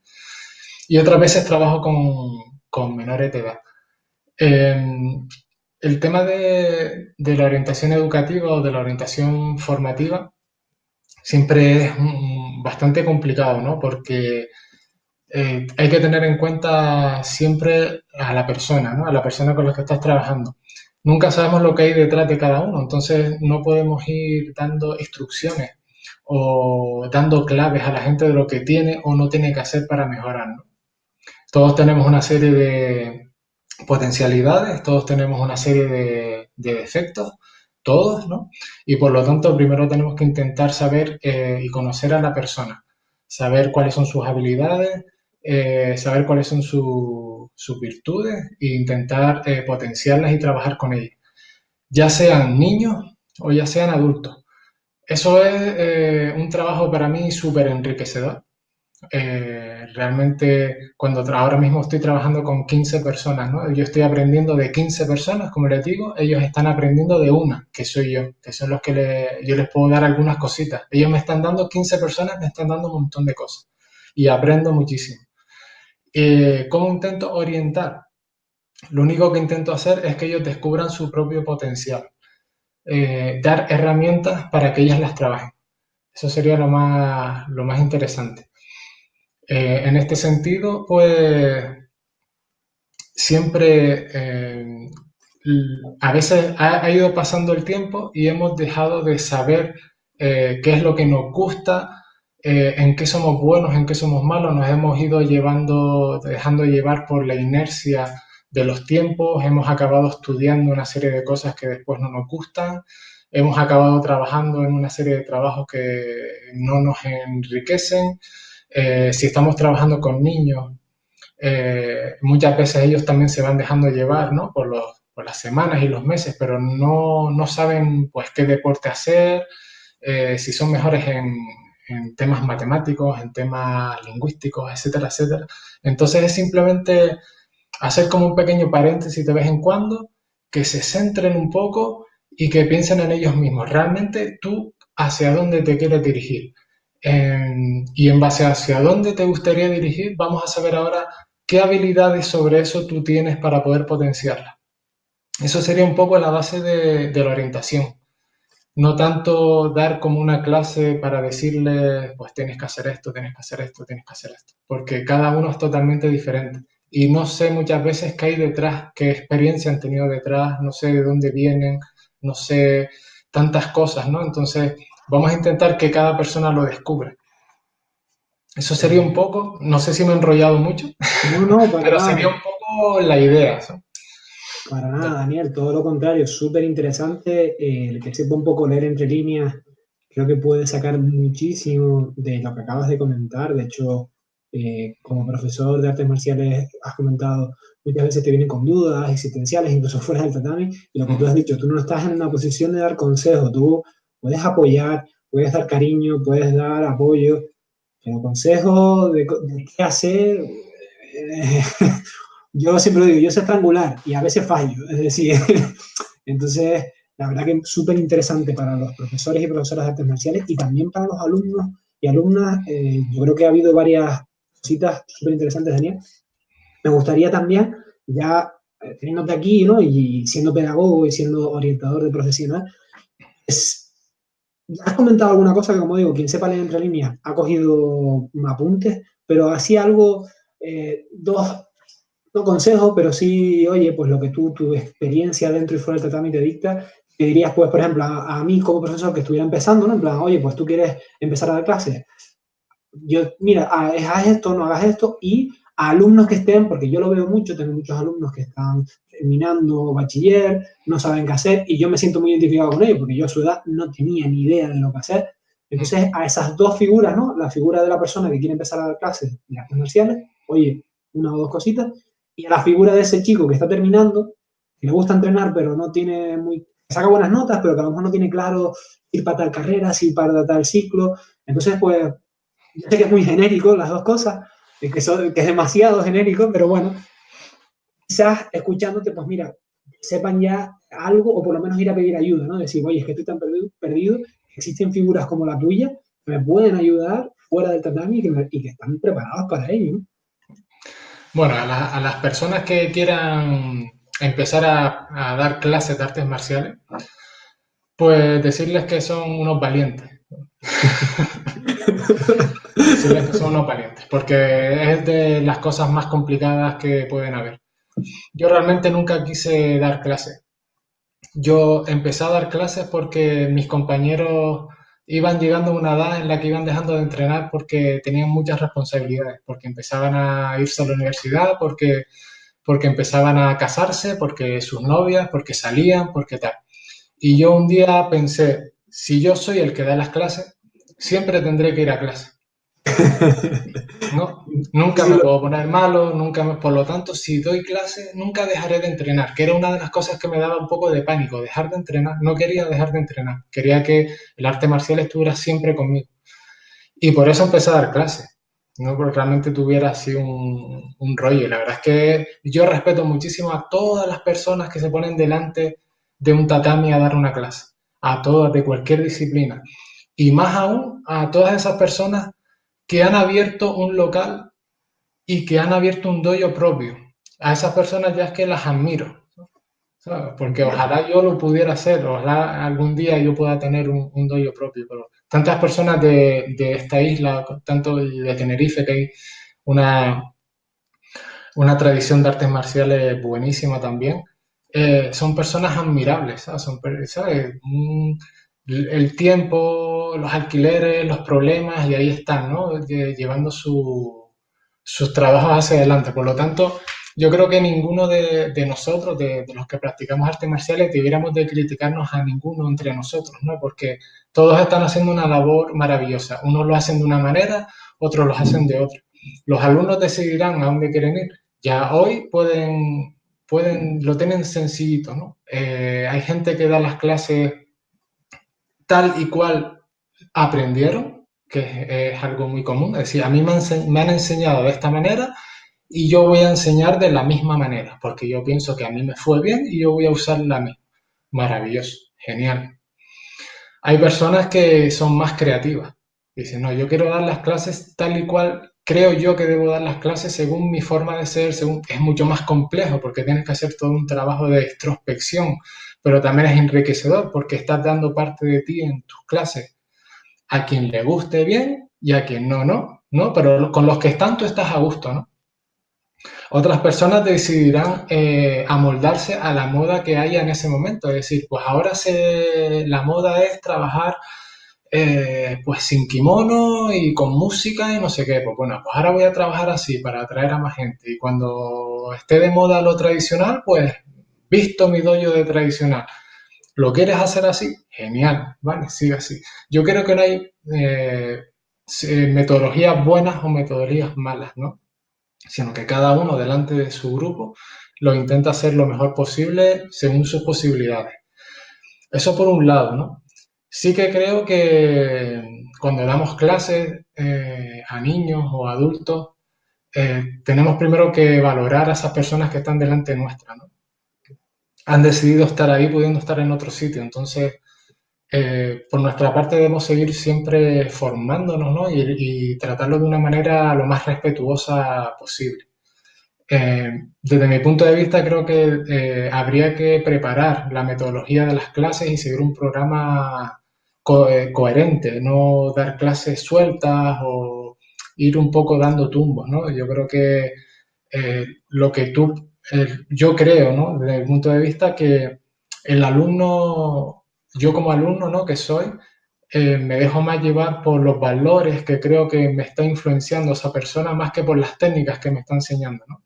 y otras veces trabajo con menores de edad. Eh, el tema de la orientación educativa o de la orientación formativa siempre es bastante complicado, ¿no? Porque hay que tener en cuenta siempre a la persona, ¿no? A la persona con la que estás trabajando. Nunca sabemos lo que hay detrás de cada uno, entonces no podemos ir dando instrucciones o dando claves a la gente de lo que tiene o no tiene que hacer para mejorar, ¿no? Todos tenemos una serie de potencialidades, todos tenemos una serie de defectos, todos, ¿no? Y por lo tanto, primero tenemos que intentar saber y conocer a la persona, saber cuáles son sus habilidades, saber cuáles son sus virtudes e intentar potenciarlas y trabajar con ellas. ya sean niños o ya sean adultos. Eso es un trabajo para mí súper enriquecedor. Realmente, ahora mismo estoy trabajando con 15 personas, ¿no? Yo estoy aprendiendo de 15 personas, como les digo, ellos están aprendiendo de una, que soy yo, que son los que yo les puedo dar algunas cositas. Ellos me están dando 15 personas, me están dando un montón de cosas y aprendo muchísimo. ¿Cómo intento orientar? Lo único que intento hacer es que ellos descubran su propio potencial, dar herramientas para que ellas las trabajen. Eso sería lo más interesante. En este sentido, pues siempre, a veces ha ido pasando el tiempo y hemos dejado de saber qué es lo que nos gusta, en qué somos buenos, en qué somos malos, nos hemos ido dejando llevar por la inercia de los tiempos, hemos acabado estudiando una serie de cosas que después no nos gustan, hemos acabado trabajando en una serie de trabajos que no nos enriquecen. Si estamos trabajando con niños, muchas veces ellos también se van dejando llevar, ¿no? por las semanas y los meses, pero no saben pues qué deporte hacer, si son mejores en temas matemáticos, en temas lingüísticos, etcétera, etcétera. Entonces es simplemente hacer como un pequeño paréntesis de vez en cuando, que se centren un poco y que piensen en ellos mismos. Realmente tú hacia dónde te quieres dirigir. Y en base hacia dónde te gustaría dirigir, vamos a saber ahora qué habilidades sobre eso tú tienes para poder potenciarlas. Eso sería un poco la base de la orientación. No tanto dar como una clase para decirles, pues tienes que hacer esto, tienes que hacer esto, tienes que hacer esto, porque cada uno es totalmente diferente. Y no sé muchas veces qué hay detrás, qué experiencia han tenido detrás, no sé de dónde vienen, no sé tantas cosas, ¿no? Entonces, vamos a intentar que cada persona lo descubra. Eso sería un poco, no sé si me he enrollado mucho, No, no, para pero sería nada. un poco la idea, ¿no? Para nada, Daniel, todo lo contrario, súper interesante. El que sepa un poco leer entre líneas, creo que puede sacar muchísimo de lo que acabas de comentar. De hecho, como profesor de artes marciales, has comentado, muchas veces te vienen con dudas existenciales, incluso fuera del tatami, y lo que tú has dicho, tú no estás en una posición de dar consejo, tú puedes apoyar, puedes dar cariño, puedes dar apoyo, pero consejo de qué hacer, yo siempre lo digo, yo sé estrangular y a veces fallo, es decir, entonces la verdad que es súper interesante para los profesores y profesoras de artes marciales y también para los alumnos y alumnas. Yo creo que ha habido varias cositas súper interesantes, Daniel. Me gustaría también, ya teniéndote aquí, ¿no? Y siendo pedagogo y siendo orientador de profesional, es, ya has comentado alguna cosa que, como digo, quien sepa leer entre líneas ha cogido apuntes, pero así algo, dos no consejo, pero sí, oye, pues lo que tu experiencia dentro y fuera del tatami te dicta, te dirías, pues, por ejemplo, a mí como profesor que estuviera empezando, ¿no? En plan, oye, pues tú quieres empezar a dar clases, yo, mira, haz esto, no hagas esto, y a alumnos que estén, porque yo lo veo mucho, tengo muchos alumnos que están terminando bachiller, no saben qué hacer, y yo me siento muy identificado con ellos, porque yo a su edad no tenía ni idea de lo que hacer. Entonces, a esas dos figuras, ¿no? La figura de la persona que quiere empezar a dar clases de artes marciales, oye, una o dos cositas, y a la figura de ese chico que está terminando, que le gusta entrenar, pero no tiene muy, saca buenas notas, pero que a lo mejor no tiene claro ir para tal carrera, si ir para tal ciclo. Entonces, pues, yo sé que es muy genérico las dos cosas, que es demasiado genérico, pero bueno, quizás escuchándote, pues mira, sepan ya algo o por lo menos ir a pedir ayuda, ¿no? Decir, oye, es que estoy tan perdido, existen figuras como la tuya que me pueden ayudar fuera del tatami y que están preparados para ello, ¿no? Bueno, a las personas que quieran empezar a dar clases de artes marciales, pues decirles que son unos valientes. Decirles que son unos valientes, porque es de las cosas más complicadas que pueden haber. Yo realmente nunca quise dar clases. Yo empecé a dar clases porque mis compañeros iban llegando a una edad en la que iban dejando de entrenar porque tenían muchas responsabilidades, porque empezaban a irse a la universidad, porque empezaban a casarse, porque sus novias, porque salían, porque tal. Y yo un día pensé, si yo soy el que da las clases, siempre tendré que ir a clase. No, nunca Sí, me puedo poner malo, por lo tanto, si doy clase, nunca dejaré de entrenar, que era una de las cosas que me daba un poco de pánico, dejar de entrenar. No quería dejar de entrenar, quería que el arte marcial estuviera siempre conmigo. Y por eso empecé a dar clases, no porque realmente tuviera así un rollo. Y la verdad es que yo respeto muchísimo a todas las personas que se ponen delante de un tatami a dar una clase, a todas, de cualquier disciplina. Y más aún a todas esas personas que han abierto un local y que han abierto un dojo propio. A esas personas ya es que las admiro, ¿sabes? Porque ojalá yo lo pudiera hacer, ojalá algún día yo pueda tener un dojo propio, pero tantas personas de esta isla, tanto de Tenerife, que hay una, una tradición de artes marciales buenísima también, son personas admirables, ¿sabes? ¿Sabes? El tiempo, los alquileres, los problemas, y ahí están, ¿no? Llevando sus trabajos hacia adelante. Por lo tanto, yo creo que ninguno de nosotros, de los que practicamos artes marciales, debiéramos de criticarnos a ninguno entre nosotros, ¿no? Porque todos están haciendo una labor maravillosa. Unos lo hacen de una manera, otros lo hacen de otra. Los alumnos decidirán a dónde quieren ir. Ya hoy lo tienen sencillito, ¿no? Hay gente que da las clases tal y cual aprendieron, que es algo muy común. Es decir, a mí me han enseñado de esta manera y yo voy a enseñar de la misma manera, porque yo pienso que a mí me fue bien y yo voy a usar la misma. Maravilloso, genial. Hay personas que son más creativas. Dicen, no, yo quiero dar las clases tal y cual creo yo que debo dar las clases según mi forma de ser, según es mucho más complejo porque tienes que hacer todo un trabajo de introspección, pero también es enriquecedor porque estás dando parte de ti en tus clases a quien le guste bien y a quien no, no, no, pero con los que están tú estás a gusto, ¿no? Otras personas decidirán amoldarse a la moda que haya en ese momento, es decir, pues ahora la moda es trabajar pues sin kimono y con música y no sé qué, pues bueno, pues ahora voy a trabajar así para atraer a más gente y cuando esté de moda lo tradicional, pues visto mi dojo de tradicional. ¿Lo quieres hacer así? Genial, vale, sigue así. Yo creo que no hay metodologías buenas o metodologías malas, ¿no? Sino que cada uno delante de su grupo lo intenta hacer lo mejor posible según sus posibilidades. Eso por un lado, ¿no? Sí que creo que cuando damos clases a niños o adultos, tenemos primero que valorar a esas personas que están delante nuestra, ¿no? Han decidido estar ahí pudiendo estar en otro sitio, entonces por nuestra parte debemos seguir siempre formándonos, ¿no? Y tratarlo de una manera lo más respetuosa posible. Desde mi punto de vista, creo que habría que preparar la metodología de las clases y seguir un programa coherente, no dar clases sueltas o ir un poco dando tumbos, ¿no? Yo creo que lo que yo creo, ¿no? Desde mi punto de vista, que el alumno, yo como alumno, ¿no? Que soy, me dejo más llevar por los valores que creo que me está influenciando esa persona más que por las técnicas que me está enseñando, ¿no?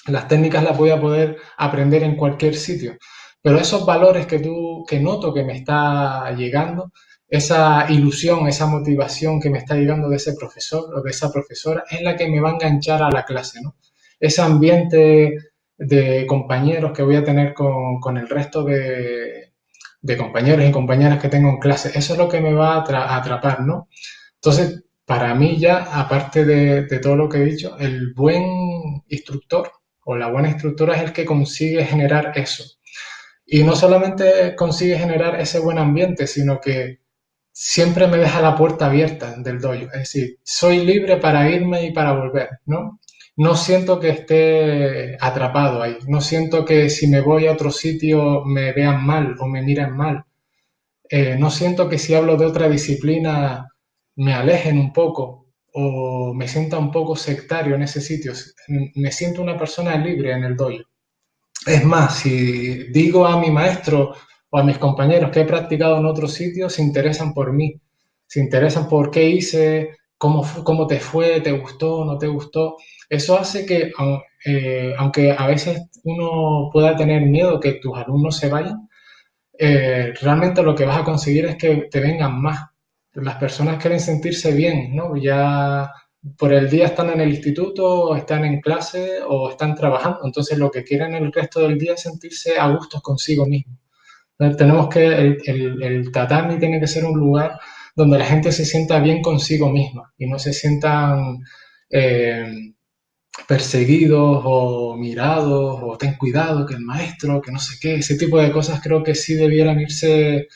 Las técnicas las voy a poder aprender en cualquier sitio, pero esos valores que noto que me está llegando, esa ilusión, esa motivación que me está llegando de ese profesor o de esa profesora, es la que me va a enganchar a la clase, ¿no? Ese ambiente de compañeros que voy a tener con el resto de compañeros y compañeras que tengo en clase, eso es lo que me va a atrapar, ¿no? Entonces, para mí ya, aparte de todo lo que he dicho, el buen instructor o la buena instructora es el que consigue generar eso. Y no solamente consigue generar ese buen ambiente, sino que siempre me deja la puerta abierta del dojo. Es decir, soy libre para irme y para volver, ¿no? No siento que esté atrapado ahí. No siento que si me voy a otro sitio me vean mal o me miran mal. No siento que si hablo de otra disciplina me alejen un poco o me sienta un poco sectario en ese sitio. Me siento una persona libre en el dojo. Es más, si digo a mi maestro o a mis compañeros que he practicado en otros sitios, se interesan por mí, se interesan por qué hice, cómo te fue, te gustó, no te gustó. Eso hace que, aunque a veces uno pueda tener miedo que tus alumnos se vayan, realmente lo que vas a conseguir es que te vengan más. las personas quieren sentirse bien, ¿no? Ya por el día están en el instituto, o están en clase o están trabajando. Entonces lo que quieren el resto del día es sentirse a gusto consigo mismo. Tenemos que, el tatami tiene que ser un lugar donde la gente se sienta bien consigo misma y no se sientan eh, perseguidos o mirados o ten cuidado que el maestro, que no sé qué, ese tipo de cosas creo que sí debieran irse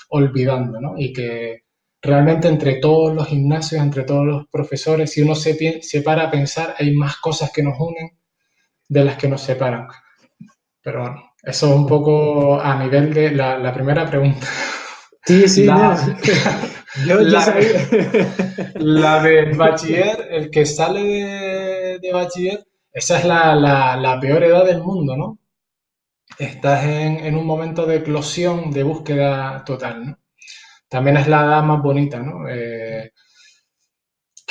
olvidando, ¿no? Y que realmente entre todos los gimnasios, entre todos los profesores, si uno se para a pensar, hay más cosas que nos unen de las que nos separan. Pero bueno, eso es un poco a nivel de la primera pregunta. Sí, sí, no. La, Yo la, sabía. la del bachiller, el que sale de bachiller, esa es la peor edad del mundo, ¿no? Estás en un momento de eclosión, de búsqueda total, ¿no? También es la edad más bonita, ¿no? ¿Qué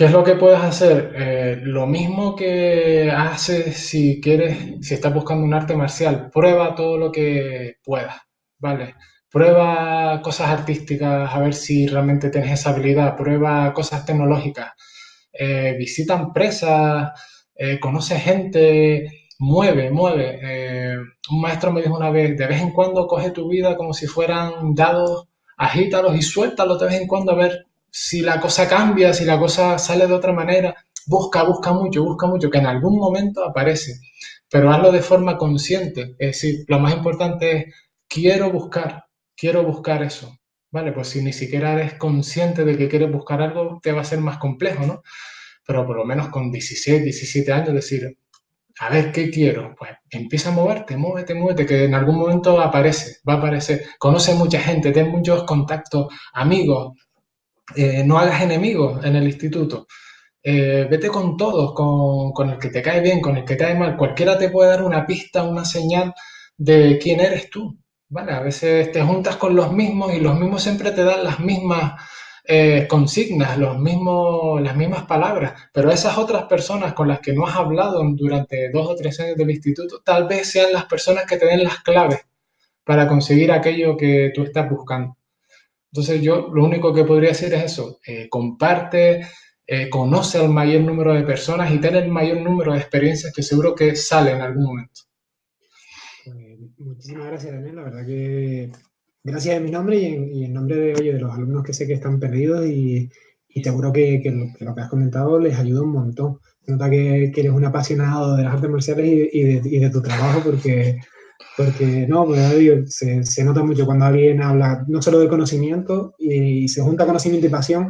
es lo que puedes hacer? Lo mismo que haces si quieres, si estás buscando un arte marcial, prueba todo lo que puedas, ¿vale? Prueba cosas artísticas, a ver si realmente tienes esa habilidad, prueba cosas tecnológicas, visita empresas, conoce gente, mueve. Un maestro me dijo una vez, de vez en cuando coge tu vida como si fueran dados, agítalos y suéltalos de vez en cuando a ver si la cosa cambia, si la cosa sale de otra manera. Busca mucho, que en algún momento aparece, pero hazlo de forma consciente. Es decir, lo más importante es, quiero quiero buscar eso. Vale, pues si ni siquiera eres consciente de que quieres buscar algo, te va a ser más complejo, ¿no? Pero por lo menos con 16, 17 años decir, a ver, ¿qué quiero? Pues empieza a moverte, muévete, que en algún momento aparece, va a aparecer. Conoce mucha gente, ten muchos contactos, amigos, no hagas enemigos en el instituto. Vete con todos, con el que te cae bien, con el que te cae mal. Cualquiera te puede dar una pista, una señal de quién eres tú. ¿Vale? A veces te juntas con los mismos y los mismos siempre te dan las mismas consignas, las mismas palabras, pero esas otras personas con las que no has hablado durante 2 o 3 años del instituto, tal vez sean las personas que te den las claves para conseguir aquello que tú estás buscando. Entonces yo lo único que podría decir es eso, comparte, conoce al mayor número de personas y ten el mayor número de experiencias que seguro que sale en algún momento. Pues, muchísimas gracias, Daniel. La verdad que gracias en mi nombre y en nombre de, oye, de los alumnos que sé que están perdidos y seguro que lo que has comentado les ayuda un montón. Se nota que eres un apasionado de las artes marciales y de tu trabajo porque no, pues, digo, se nota mucho cuando alguien habla no solo de conocimiento y se junta conocimiento y pasión,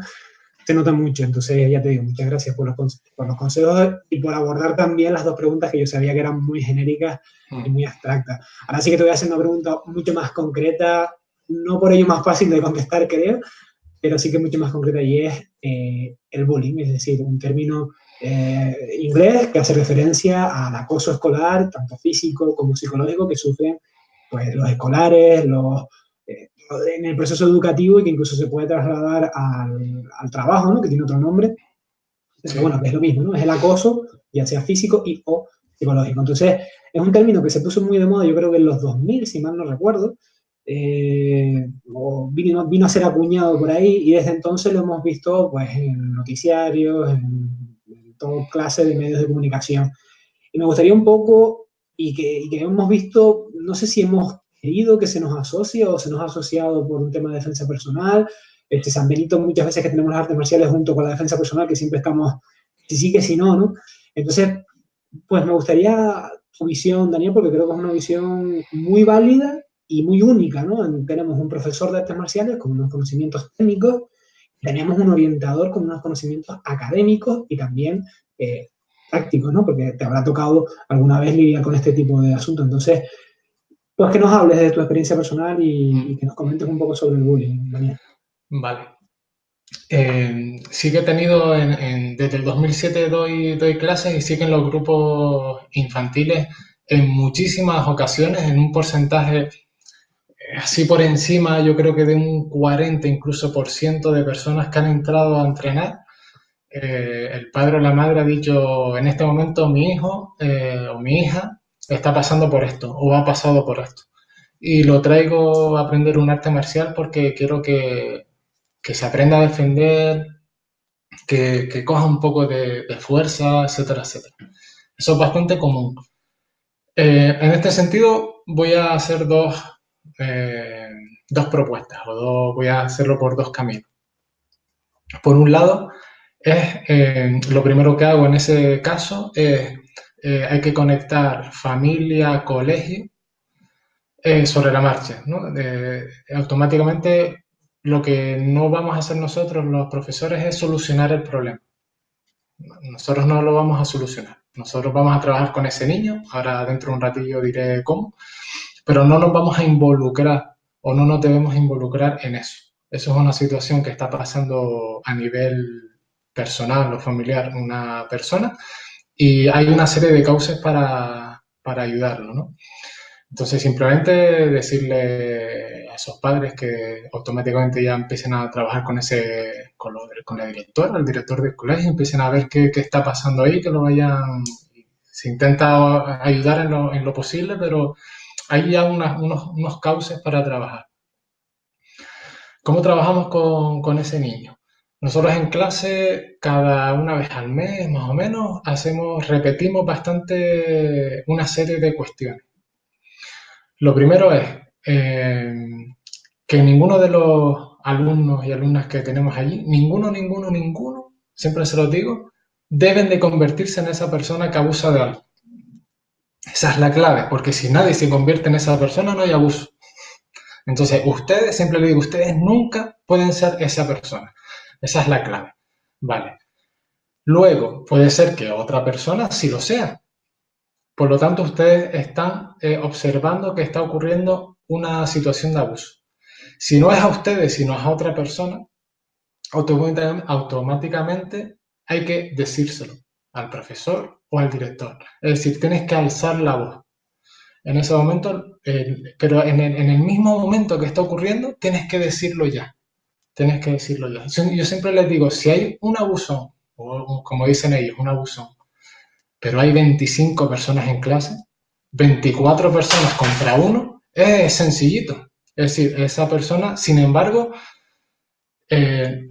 se nota mucho. Entonces, ya te digo, muchas gracias por los consejos y por abordar también las dos preguntas que yo sabía que eran muy genéricas y muy abstractas. Ahora sí que te voy a hacer una pregunta mucho más concreta, no por ello más fácil de contestar, creo, pero sí que mucho más concreta y es el bullying, es decir, un término inglés que hace referencia al acoso escolar, tanto físico como psicológico, que sufren pues, los escolares, eh, en el proceso educativo y que incluso se puede trasladar al trabajo, ¿no? Que tiene otro nombre, pero Sí. bueno, que es lo mismo, ¿no? Es el acoso, ya sea físico y o psicológico. Entonces, es un término que se puso muy de moda, yo creo que en los 2000 si mal no recuerdo, o vino a ser acuñado por ahí y desde entonces lo hemos visto pues, en noticiarios, en toda clase de medios de comunicación. Y me gustaría un poco, y que hemos visto, no sé si hemos querido que se nos asocie o se nos ha asociado por un tema de defensa personal. San Benito, muchas veces que tenemos las artes marciales junto con la defensa personal, que siempre estamos, si sí que si no, ¿no? Entonces, pues me gustaría tu visión, Daniel, porque creo que es una visión muy válida y muy única, ¿no? Tenemos un profesor de artes marciales con unos conocimientos técnicos, tenemos un orientador con unos conocimientos académicos y también prácticos, ¿no? Porque te habrá tocado alguna vez lidiar con este tipo de asuntos. Entonces, pues que nos hables de tu experiencia personal y que nos comentes un poco sobre el bullying, Daniel. Vale. Sí que he tenido, desde el 2007 doy clases y sí que en los grupos infantiles en muchísimas ocasiones, en un porcentaje así por encima, yo creo que de un 40 incluso por ciento de personas que han entrado a entrenar, el padre o la madre ha dicho, en este momento mi hijo o mi hija está pasando por esto o ha pasado por esto. Y lo traigo a aprender un arte marcial porque quiero que que se aprenda a defender, que coja un poco de fuerza, etcétera, etcétera. Eso es bastante común. En este sentido, voy a hacer eh, dos propuestas, voy a hacerlo por dos caminos. Por un lado, lo primero que hago en ese caso es, hay que conectar familia, colegio, sobre la marcha, ¿no? Automáticamente lo que no vamos a hacer nosotros los profesores es solucionar el problema. Nosotros no lo vamos a solucionar. Nosotros vamos a trabajar con ese niño, ahora dentro de un ratillo diré cómo, pero no nos vamos a involucrar o no nos debemos involucrar en eso. Eso es una situación que está pasando a nivel personal o familiar una persona y hay una serie de causas para ayudarlo, ¿no? Entonces, simplemente decirle a esos padres que automáticamente ya empiecen a trabajar con la directora, el director del colegio, empiecen a ver qué está pasando ahí, que lo vayan, se intenta ayudar en lo posible, pero hay ya unos cauces para trabajar. ¿Cómo trabajamos con ese niño? Nosotros en clase, cada una vez al mes, más o menos, repetimos bastante una serie de cuestiones. Lo primero es que ninguno de los alumnos y alumnas que tenemos allí, ninguno, siempre se los digo, deben de convertirse en esa persona que abusa de algo. Esa es la clave, porque si nadie se convierte en esa persona, no hay abuso. Entonces, ustedes, siempre les digo, ustedes nunca pueden ser esa persona. Esa es la clave. Vale. Luego, puede ser que otra persona sí lo sea. Por lo tanto, ustedes están observando que está ocurriendo una situación de abuso. Si no es a ustedes, sino es a otra persona, automáticamente hay que decírselo al profesor o al director. Es decir, tienes que alzar la voz. En ese momento, pero en el mismo momento que está ocurriendo, tienes que decirlo ya. Tienes que decirlo ya. Yo siempre les digo, si hay un abusón, o como dicen ellos, un abusón, pero hay 25 personas en clase, 24 personas contra uno, es sencillito. Es decir, esa persona, sin embargo,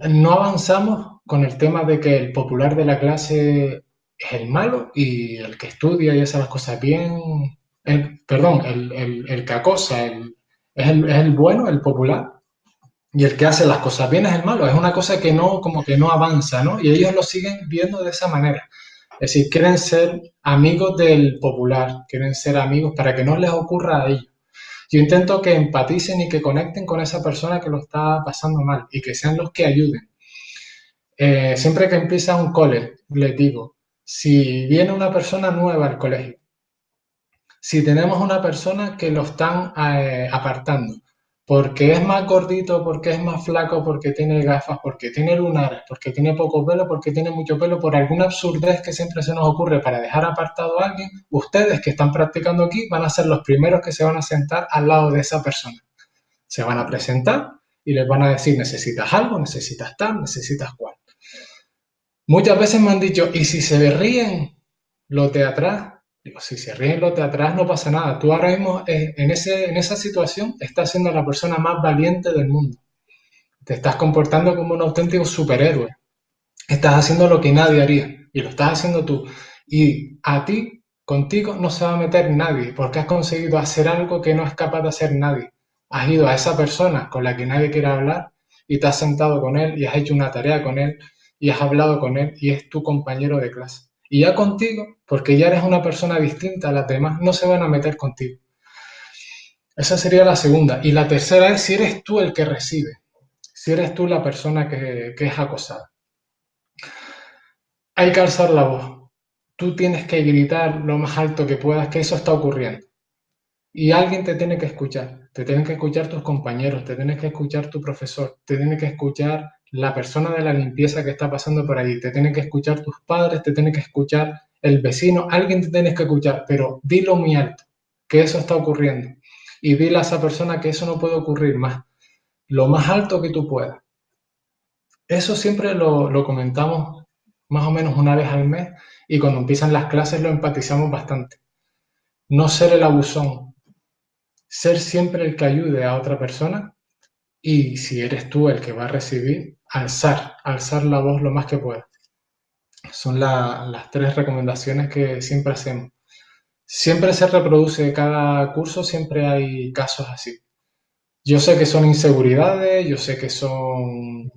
no avanzamos con el tema de que el popular de la clase es el malo y el que estudia y hace las cosas bien, perdón, el que acosa es el bueno, el popular, y el que hace las cosas bien es el malo. Es una cosa que no, como que no avanza, ¿no? Y ellos lo siguen viendo de esa manera. Es decir, quieren ser amigos del popular, quieren ser amigos para que no les ocurra a ellos. Yo intento que empaticen y que conecten con esa persona que lo está pasando mal y que sean los que ayuden. Siempre que empieza un cole, les digo, si viene una persona nueva al colegio, si tenemos una persona que lo están apartando, porque es más gordito, porque es más flaco, porque tiene gafas, porque tiene lunares, porque tiene poco pelo, porque tiene mucho pelo, por alguna absurdez que siempre se nos ocurre para dejar apartado a alguien, ustedes que están practicando aquí van a ser los primeros que se van a sentar al lado de esa persona. Se van a presentar y les van a decir, necesitas algo, necesitas tal, necesitas cual. Muchas veces me han dicho, ¿y si se ríen los de atrás? Digo, si se ríen los de atrás no pasa nada. Tú ahora mismo en esa situación estás siendo la persona más valiente del mundo. Te estás comportando como un auténtico superhéroe. Estás haciendo lo que nadie haría y lo estás haciendo tú. Y a ti, contigo, no se va a meter nadie porque has conseguido hacer algo que no es capaz de hacer nadie. Has ido a esa persona con la que nadie quiere hablar y te has sentado con él y has hecho una tarea con él y has hablado con él y es tu compañero de clase. Y ya contigo, porque ya eres una persona distinta a las demás, no se van a meter contigo. Esa sería la segunda. Y la tercera es si eres tú el que recibe, si eres tú la persona que es acosada. Hay que alzar la voz. Tú tienes que gritar lo más alto que puedas que eso está ocurriendo. Y alguien te tiene que escuchar. Te tienen que escuchar tus compañeros, te tiene que escuchar tu profesor, te tiene que escuchar la persona de la limpieza que está pasando por ahí, te tienen que escuchar tus padres, te tiene que escuchar el vecino, alguien te tienes que escuchar, pero dilo muy alto, que eso está ocurriendo. Y dile a esa persona que eso no puede ocurrir más, lo más alto que tú puedas. Eso siempre lo comentamos más o menos una vez al mes y cuando empiezan las clases lo empatizamos bastante. No ser el abusón, ser siempre el que ayude a otra persona y si eres tú el que va a recibir, alzar la voz lo más que puedas. Son las tres recomendaciones que siempre hacemos. Siempre se reproduce cada curso, siempre hay casos así. Yo sé que son inseguridades, yo sé que son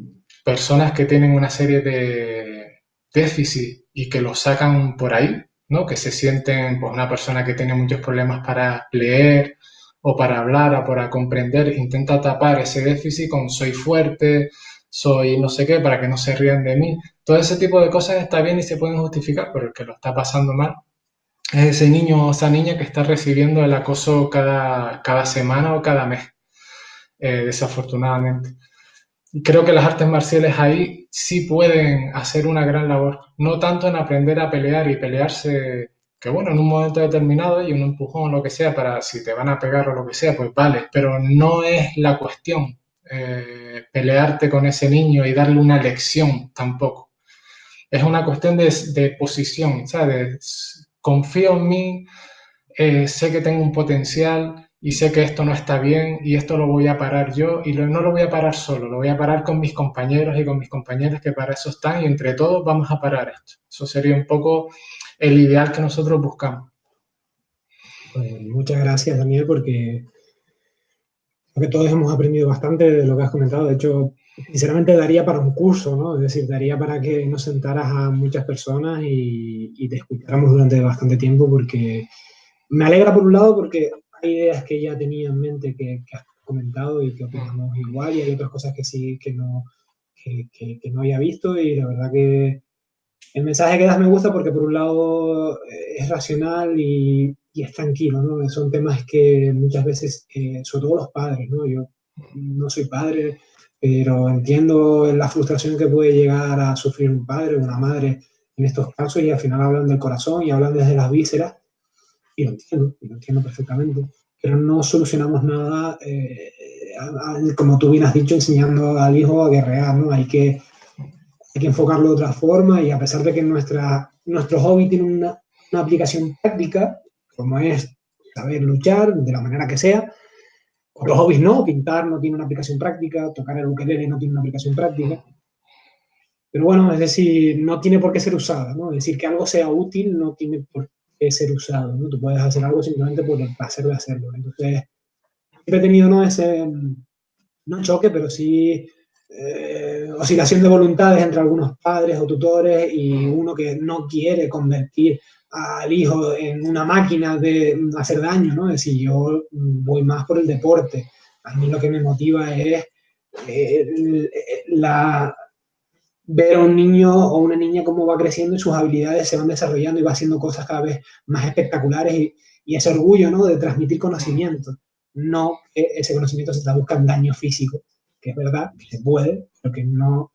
personas que tienen una serie de déficits y que lo sacan por ahí, ¿no? Que se sienten, pues, una persona que tiene muchos problemas para leer o para hablar o para comprender, intenta tapar ese déficit con soy fuerte, soy no sé qué, para que no se rían de mí. Todo ese tipo de cosas está bien y se pueden justificar, pero el que lo está pasando mal es ese niño o esa niña que está recibiendo el acoso cada semana o cada mes, desafortunadamente. Y creo que las artes marciales ahí sí pueden hacer una gran labor, no tanto en aprender a pelear y pelearse, que bueno, en un momento determinado y un empujón o lo que sea, para si te van a pegar o lo que sea, pues vale, pero no es la cuestión pelearte con ese niño y darle una lección tampoco. Es una cuestión de posición, ¿sabes? Confío en mí, sé que tengo un potencial y sé que esto no está bien y esto lo voy a parar yo y no lo voy a parar solo, lo voy a parar con mis compañeros y con mis compañeras que para eso están y entre todos vamos a parar esto. Eso sería un poco el ideal que nosotros buscamos. Pues muchas gracias, Daniel, porque creo que todos hemos aprendido bastante de lo que has comentado. De hecho, sinceramente daría para un curso, ¿no? Es decir, daría para que nos sentaras a muchas personas y te escucháramos durante bastante tiempo, porque me alegra por un lado porque hay ideas que ya tenía en mente que has comentado y que opinamos igual, y hay otras cosas que sí que no había visto, y la verdad que el mensaje que das me gusta porque por un lado es racional y es tranquilo, ¿no? Son temas que muchas veces, sobre todo los padres, ¿no? Yo no soy padre, pero entiendo la frustración que puede llegar a sufrir un padre o una madre en estos casos, y al final hablan del corazón y hablan desde las vísceras, y lo entiendo perfectamente, pero no solucionamos nada, como tú bien has dicho, enseñando al hijo a guerrear, ¿no? Hay que enfocarlo de otra forma, y a pesar de que nuestro hobby tiene una aplicación práctica, como es saber luchar de la manera que sea, otros hobbies no, pintar no tiene una aplicación práctica, tocar el ukelele no tiene una aplicación práctica, pero bueno, es decir, no tiene por qué ser usada, ¿no? Es decir, que algo sea útil no tiene por qué ser usado, ¿no? Tú puedes hacer algo simplemente por el placer de hacerlo. Entonces, siempre he tenido, ¿no? Ese, no choque, pero sí oscilación de voluntades entre algunos padres o tutores y uno que no quiere convertir al hijo en una máquina de hacer daño, ¿no? Es decir, yo voy más por el deporte. A mí lo que me motiva es eh, la, ver a un niño o una niña cómo va creciendo y sus habilidades se van desarrollando y va haciendo cosas cada vez más espectaculares, y ese orgullo, ¿no? De transmitir conocimiento, no que ese conocimiento se traduzca en daño físico, que es verdad, que se puede, pero que no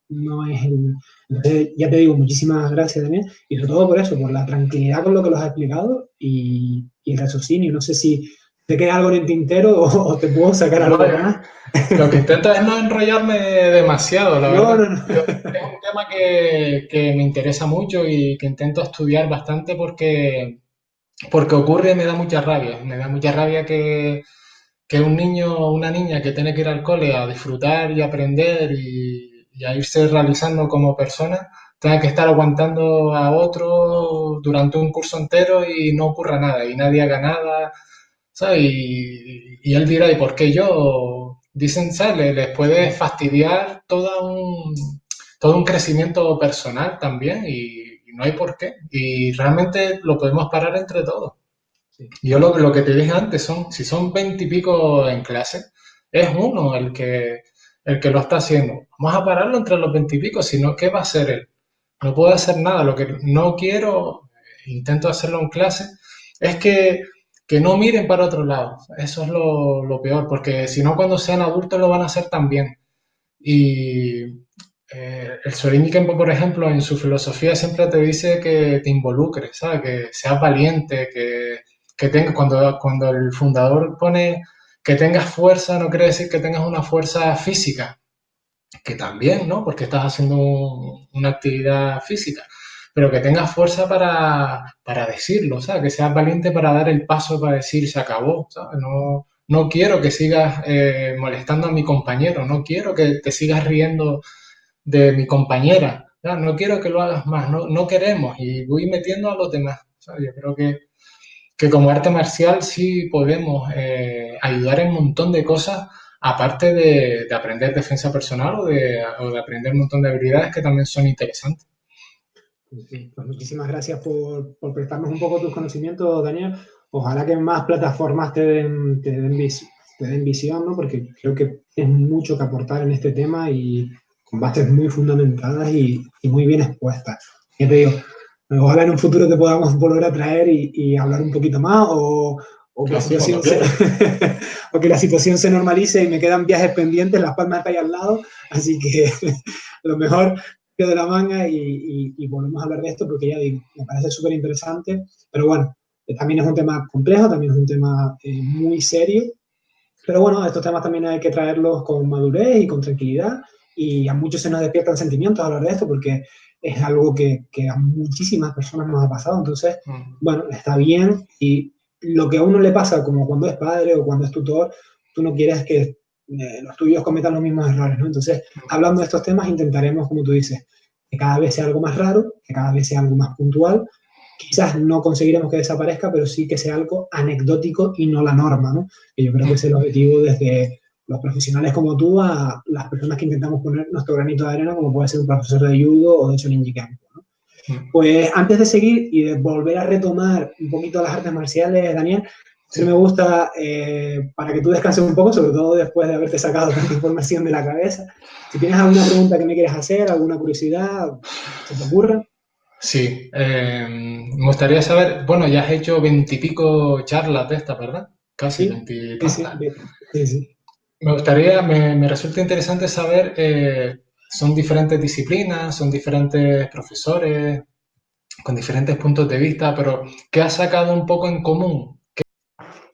es el... Entonces, ya te digo, muchísimas gracias, Daniel, y sobre todo por eso, por la tranquilidad con lo que los has explicado y el raciocinio. No sé si te queda algo en el tintero o te puedo sacar No, algo más. lo que intento es no enrollarme demasiado, la No, verdad. no, no. Es un tema que me interesa mucho y que intento estudiar bastante porque ocurre y me da mucha rabia que un niño o una niña que tiene que ir al cole a disfrutar y aprender y a irse realizando como persona, tenga que estar aguantando a otro durante un curso entero y no ocurra nada y nadie haga nada, ¿sabes? Y él dirá, ¿y por qué yo? Dicen, ¿sabes? Les puede fastidiar todo un crecimiento personal también y no hay por qué. Y realmente lo podemos parar entre todos. Sí. Yo lo que te dije antes si son 20 y pico en clase, es uno el que lo está haciendo. Vamos a pararlo entre los 20 y pico, si no, ¿qué va a hacer él? No puede hacer nada. Lo que no quiero, intento hacerlo en clase, es que no miren para otro lado. Eso es lo peor, porque si no, cuando sean adultos lo van a hacer también. Y el Sorin Kempo, por ejemplo, en su filosofía siempre te dice que te involucres, ¿sabes? Que seas valiente, que tengas, cuando el fundador pone que tengas fuerza, no quiere decir que tengas una fuerza física, que también, ¿no? Porque estás haciendo una actividad física, pero que tengas fuerza para decirlo, ¿sabes? Que seas valiente para dar el paso para decir se acabó, ¿sabes? no quiero que sigas molestando a mi compañero, no quiero que te sigas riendo de mi compañera, ¿no? No quiero que lo hagas más, no, no queremos y voy metiendo a los demás. ¿Sabes? Yo creo que como arte marcial sí podemos ayudar en un montón de cosas, aparte de aprender defensa personal o de aprender un montón de habilidades que también son interesantes. Sí, pues muchísimas gracias por prestarnos un poco tus conocimientos, Daniel. Ojalá que más plataformas te den visión, ¿no? Porque creo que es mucho que aportar en este tema y con bases muy fundamentadas y muy bien expuestas. Ya te digo, ojalá en un futuro te podamos volver a traer y hablar un poquito más o que la Claro, cuando situación se, quieras. o que la situación se normalice y me quedan viajes pendientes, Las Palmas está ahí al lado, así que lo mejor de la manga y volvemos a hablar de esto porque ya digo, me parece súper interesante, pero bueno, también es un tema complejo, también es un tema muy serio, pero bueno, estos temas también hay que traerlos con madurez y con tranquilidad y a muchos se nos despiertan sentimientos a hablar de esto porque es algo que a muchísimas personas nos ha pasado, entonces, Mm. bueno, está bien y lo que a uno le pasa como cuando es padre o cuando es tutor, tú no quieres que los tuyos cometan los mismos errores, ¿no? Entonces, hablando de estos temas, intentaremos, como tú dices, que cada vez sea algo más raro, que cada vez sea algo más puntual. Quizás no conseguiremos que desaparezca, pero sí que sea algo anecdótico y no la norma, ¿no? Que yo creo que es el objetivo desde los profesionales como tú a las personas que intentamos poner nuestro granito de arena, como puede ser un profesor de judo o de Shorinji Kempo, ¿no? Mm. Pues antes de seguir y de volver a retomar un poquito las artes marciales, Daniel, Sí. siempre me gusta, para que tú descanses un poco, sobre todo después de haberte sacado tanta información de la cabeza, si tienes alguna pregunta que me quieras hacer, alguna curiosidad, se te ocurra. Sí, me gustaría saber, bueno, ya has hecho veintipico charlas de estas, ¿verdad? Casi Sí, sí, sí, veintitantas. sí, sí. Me gustaría, me resulta interesante saber, son diferentes disciplinas, son diferentes profesores, con diferentes puntos de vista, pero ¿qué has sacado un poco en común?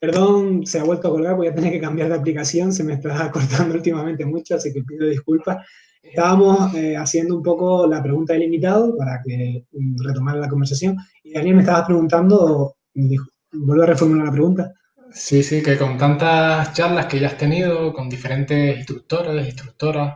Perdón, se ha vuelto a colgar, voy a tener que cambiar de aplicación, se me está cortando últimamente mucho, así que pido disculpas. Estábamos haciendo un poco la pregunta del invitado para que retomara la conversación. Y Daniel me estaba preguntando, vuelvo a reformular la pregunta. Sí, sí, que con tantas charlas que ya has tenido con diferentes instructores, instructoras,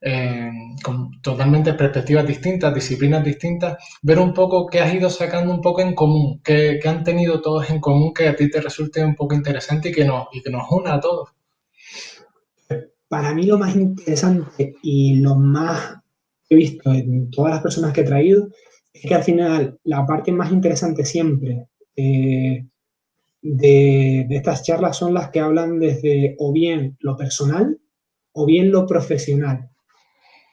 eh, con totalmente perspectivas distintas, disciplinas distintas, ver un poco qué has ido sacando un poco en común, qué han tenido todos en común que a ti te resulte un poco interesante y que nos una a todos. Para mí lo más interesante y lo más que he visto en todas las personas que he traído es que al final la parte más interesante siempre de estas charlas son las que hablan desde o bien lo personal o bien lo profesional.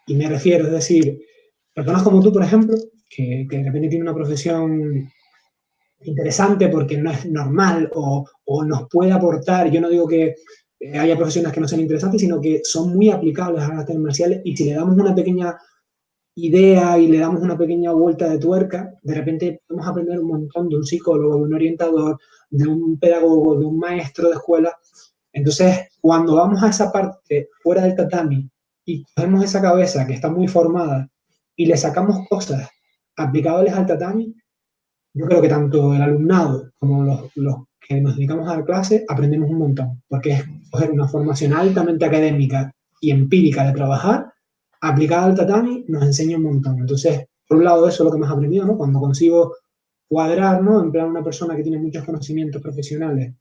Y me refiero, es decir, personas como tú, por ejemplo, que de repente tienen una profesión interesante porque no es normal o nos puede aportar, yo no digo que haya profesiones que no sean interesantes, sino que son muy aplicables a las artes marciales y si le damos una pequeña idea y le damos una pequeña vuelta de tuerca, de repente podemos aprender un montón de un psicólogo, de un orientador, de un pedagogo, de un maestro de escuela. Entonces, cuando vamos a esa parte fuera del tatami y cogemos esa cabeza que está muy formada y le sacamos cosas aplicables al tatami, yo creo que tanto el alumnado como los que nos dedicamos a la clase aprendemos un montón, porque es coger una formación altamente académica y empírica de trabajar, aplicada al tatami, nos enseña un montón. Entonces, por un lado, eso es lo que más he aprendido, ¿no? Cuando consigo cuadrar, ¿no? En plan, una persona que tiene muchos conocimientos profesionales,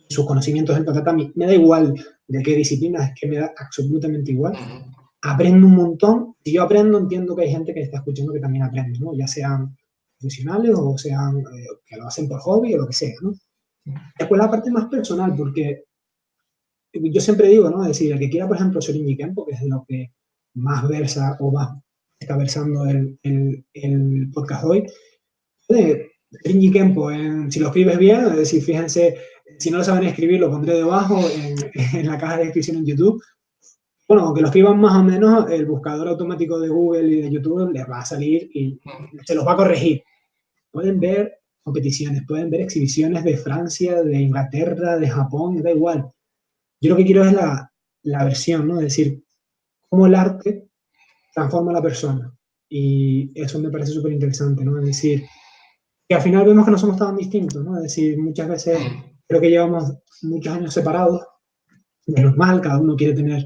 sus conocimientos del tatami, me da igual de qué disciplina, es que me da absolutamente igual. Aprendo un montón. Si yo aprendo, entiendo que hay gente que está escuchando que también aprende, ¿no? Ya sean profesionales o sean que lo hacen por hobby o lo que sea, ¿no? Después la parte más personal, porque yo siempre digo, ¿no? Es decir, el que quiera, por ejemplo, Shorinji Kempo, que es de lo que más versa o más está versando el podcast hoy, puede Shorinji Kempo, si lo escribes bien, es decir, fíjense, si no lo saben escribir, lo pondré debajo en la caja de descripción en YouTube. Bueno, aunque lo escriban más o menos, el buscador automático de Google y de YouTube les va a salir y se los va a corregir. Pueden ver competiciones, pueden ver exhibiciones de Francia, de Inglaterra, de Japón, da igual. Yo lo que quiero es la versión, ¿no? Es decir, cómo el arte transforma a la persona. Y eso me parece súper interesante, ¿no? Es decir, que al final vemos que no somos tan distintos, ¿no? Es decir, muchas veces creo que llevamos muchos años separados, menos mal, cada uno quiere tener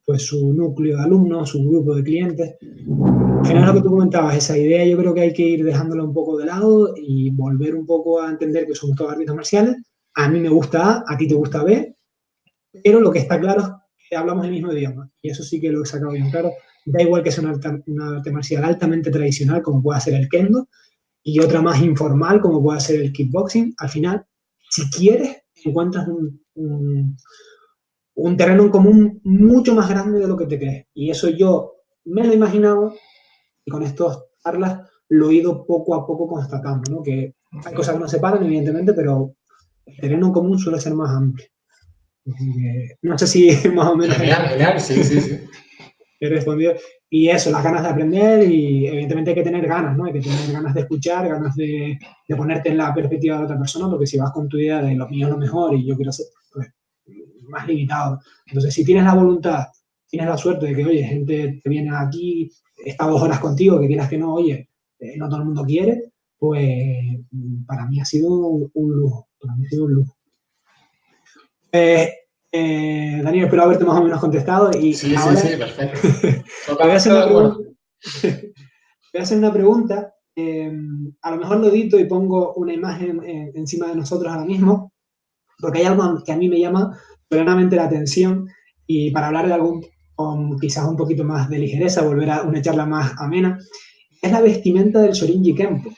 pues su núcleo de alumnos, su grupo de clientes. Al final lo que tú comentabas, esa idea yo creo que hay que ir dejándola un poco de lado y volver un poco a entender que somos todos artistas marciales. A mí me gusta A ti te gusta B, pero lo que está claro es que hablamos el mismo idioma. Y eso sí que lo he sacado bien claro. Da igual que sea una arte marcial altamente tradicional, como pueda ser el kendo, y otra más informal, como pueda ser el kickboxing. Al final, si quieres, encuentras un terreno en común mucho más grande de lo que te crees. Y eso yo me lo he imaginado y con estas charlas lo he ido poco a poco constatando, ¿no? Que hay cosas que nos separan, evidentemente, pero el terreno en común suele ser más amplio. No sé si más o menos Genial, genial, sí, sí, sí. he respondido. Y eso, las ganas de aprender y evidentemente hay que tener ganas, ¿no? Hay que tener ganas de escuchar, ganas de ponerte en la perspectiva de otra persona, porque si vas con tu idea de lo mío es lo mejor y yo quiero ser pues, más limitado. Entonces, si tienes la voluntad, tienes la suerte de que, oye, gente que viene aquí, está 2 horas contigo, que quieras que no, oye, no todo el mundo quiere, pues para mí ha sido un lujo. Para mí ha sido un lujo. Daniel, espero haberte más o menos contestado y Sí, sí, ahora sí, perfecto. te voy a hacer Totalmente de una acuerdo. pregunta. Voy a hacer una pregunta. A lo mejor lo edito y pongo una imagen encima de nosotros ahora mismo, porque hay algo que a mí me llama plenamente la atención y para hablar de algún con quizás un poquito más de ligereza, volver a una charla más amena, es la vestimenta del Shorinji Kempo.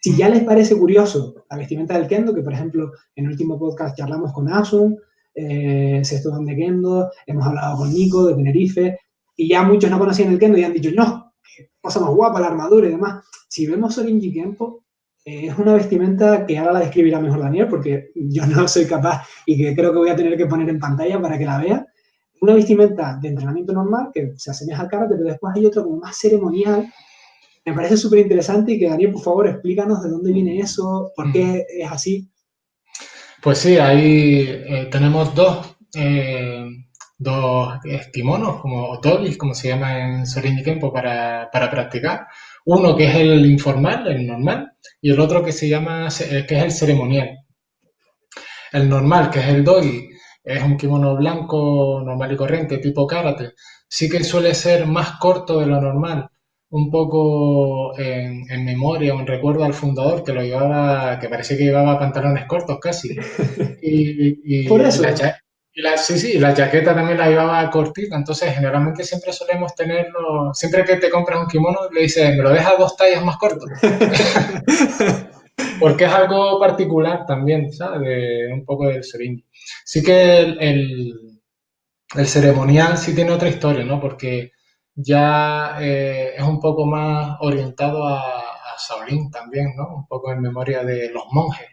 Si ya les parece curioso la vestimenta del Kendo, que por ejemplo en el último podcast charlamos con Asun, Sexto de Kendo, hemos hablado con Nico de Tenerife, y ya muchos no conocían el Kendo y han dicho, no, qué cosa más guapa, la armadura y demás. Si vemos Shorinji Kempo, es una vestimenta que ahora la describirá mejor Daniel, porque yo no soy capaz y que creo que voy a tener que poner en pantalla para que la vea. Una vestimenta de entrenamiento normal que se asemeja al karate, pero después hay otra como más ceremonial. Me parece súper interesante y que Daniel, por favor, explícanos de dónde viene eso, por qué es así. Pues sí, ahí tenemos dos kimonos, como otogis, como se llama en Shorinji Kempo, para practicar. Uno que es el informal, el normal, y el otro que se llama, que es el ceremonial. El normal, que es el dogi, es un kimono blanco normal y corriente, tipo karate. Sí que suele ser más corto de lo normal, un poco en memoria o en recuerdo al fundador que lo llevaba, que parecía que llevaba pantalones cortos casi. Por Y eso. sí, sí, la chaqueta también la llevaba cortita, entonces generalmente siempre solemos tenerlo, siempre que te compras un kimono le dices, me lo dejas 2 tallas más corto, porque es algo particular también, ¿sabes? Un poco del Shorinji. Sí que el ceremonial sí tiene otra historia, ¿no? Porque ya es un poco más orientado a Shaolin también, ¿no? Un poco en memoria de los monjes.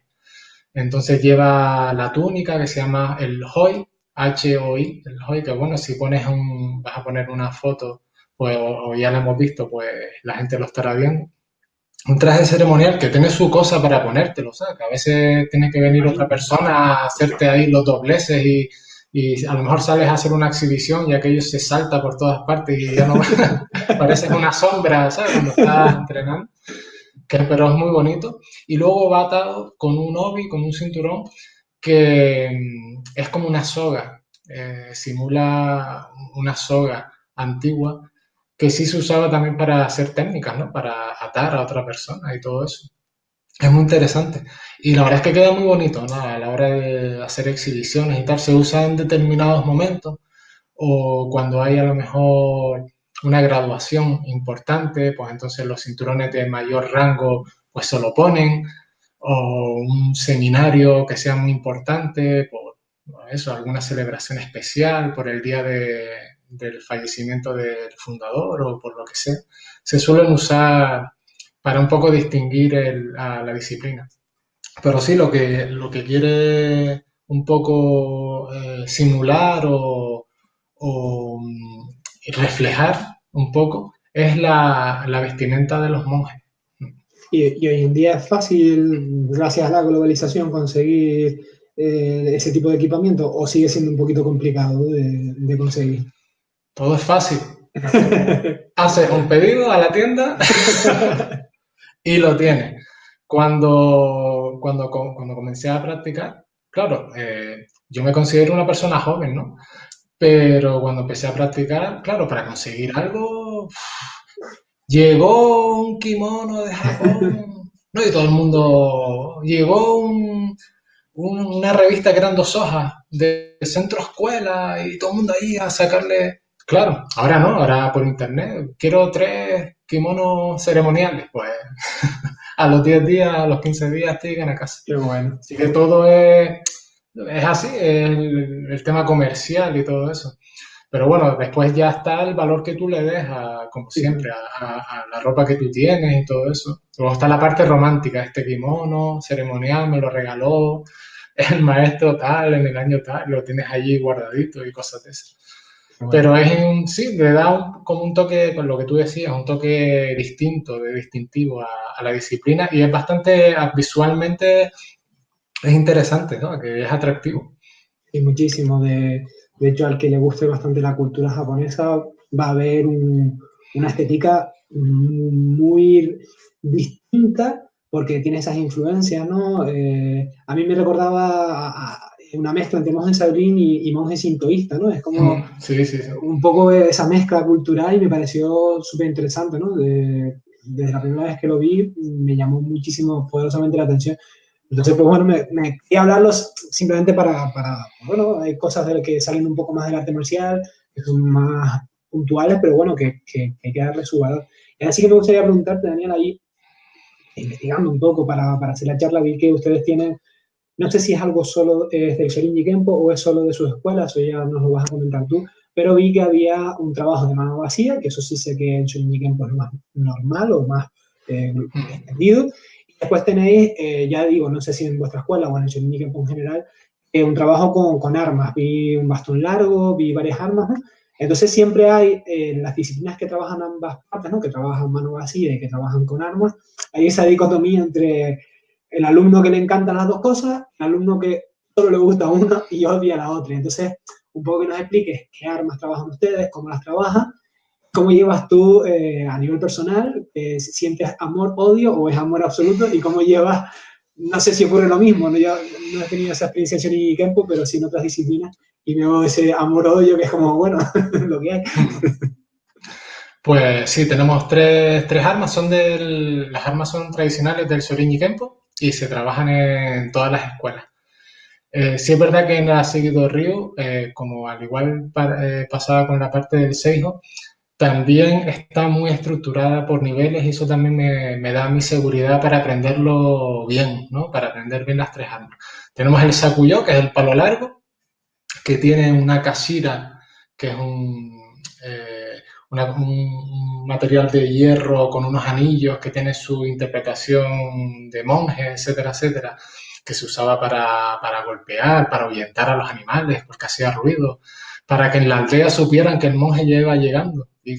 Entonces lleva la túnica que se llama el Hoi, H-O-I, el Hoi, que bueno, si vas a poner una foto, pues, o ya la hemos visto, pues la gente lo estará viendo. Un traje ceremonial que tiene su cosa para ponértelo, ¿sabes? Que a veces tiene que venir otra persona a hacerte ahí los dobleces y a lo mejor sales a hacer una exhibición y aquello se salta por todas partes y ya no pareces una sombra, ¿sabes? Cuando estás entrenando, pero es muy bonito. Y luego va atado con un obi, con un cinturón que es como una soga, simula una soga antigua que sí se usaba también para hacer técnicas, ¿no? Para atar a otra persona y todo eso. Es muy interesante. Y la verdad es que queda muy bonito, ¿no? A la hora de hacer exhibiciones y tal, se usa en determinados momentos o cuando hay a lo mejor una graduación importante, pues entonces los cinturones de mayor rango pues se lo ponen, o un seminario que sea muy importante, por eso, alguna celebración especial, por el día del fallecimiento del fundador o por lo que sea, se suelen usar para un poco distinguir a la disciplina. Pero sí, lo que quiere un poco simular o reflejar un poco es la vestimenta de los monjes. Y hoy en día es fácil, gracias a la globalización, conseguir ese tipo de equipamiento o sigue siendo un poquito complicado de conseguir. Todo es fácil. Haces un pedido a la tienda y lo tienes. Cuando comencé a practicar, claro, yo me considero una persona joven, ¿no? Pero cuando empecé a practicar, claro, para conseguir algo, llegó un kimono de Japón, ¿no? Y todo el mundo, llegó una revista que eran 2 hojas de centro escuela y todo el mundo ahí a sacarle. Claro, ahora no, ahora por internet. Quiero 3 kimonos ceremoniales. Pues a los 10 días, a los 15 días te llegan a casa. Qué bueno. Así que todo es así, el tema comercial y todo eso. Pero bueno, después ya está el valor que tú le des, como Sí, siempre, a la ropa que tú tienes y todo eso. Luego está la parte romántica, este kimono ceremonial me lo regaló el maestro tal, en el año tal, lo tienes allí guardadito y cosas de eso. qué bueno. Pero sí, le da como un toque, con lo que tú decías, un toque distinto, de distintivo a la disciplina y es bastante, visualmente, es interesante, ¿no? Que es atractivo. Y muchísimo. De hecho, al que le guste bastante la cultura japonesa, va a ver una estética muy distinta porque tiene esas influencias, ¿no? A mí me recordaba una mezcla entre monje Shaolin y monje sintoísta, ¿no? Es como Sí, sí, sí. un poco esa mezcla cultural y me pareció súper interesante, ¿no? Desde la primera vez que lo vi, me llamó muchísimo, poderosamente la atención. Entonces, pues bueno, me quería hablarlos simplemente bueno, hay cosas de las que salen un poco más del arte marcial, que son más puntuales, pero bueno, que hay que darle su valor. Y así que me gustaría preguntarte, Daniel, ahí, investigando un poco para hacer la charla, vi que ustedes tienen, no sé si es algo solo del Shorinji Kempo o es solo de sus escuelas, eso ya nos lo vas a comentar tú, pero vi que había un trabajo de mano vacía, que eso sí sé que en Shorinji Kempo es más normal o más extendido. Y después tenéis, ya digo, no sé si en vuestra escuela o en el Shorinji Kempo en general, un trabajo con armas. Vi un bastón largo, vi varias armas, ¿no? Entonces siempre hay las disciplinas que trabajan ambas partes, ¿no? Que trabajan mano vacía y que trabajan con armas. Hay esa dicotomía entre el alumno que le encantan las dos cosas, el alumno que solo le gusta una y odia la otra. Entonces, un poco que nos expliques qué armas trabajan ustedes, cómo las trabajan, cómo llevas tú a nivel personal, sientes amor, odio o es amor absoluto y cómo llevas, no sé si ocurre lo mismo, ¿no? Yo no he tenido esa experiencia en Shorinji Kempo, pero sí en otras disciplinas y veo ese amor-odio que es como, bueno, lo que hay. Pues sí, tenemos tres armas. Las armas son tradicionales del Shorinji Kempo y se trabajan en todas las escuelas. Sí es verdad que en la Seguido Ryu, como al igual pasaba con la parte del Seijo, también está muy estructurada por niveles y eso también me da mi seguridad para aprenderlo bien, ¿no? Para aprender bien las 3 armas. Tenemos el Sakuyo, que es el palo largo, que tiene una kashira, que es un material de hierro con unos anillos que tiene su interpretación de monje, etcétera, etcétera, que se usaba para golpear, para ahuyentar a los animales, porque hacía ruido, para que en la aldea supieran que el monje ya iba llegando. Y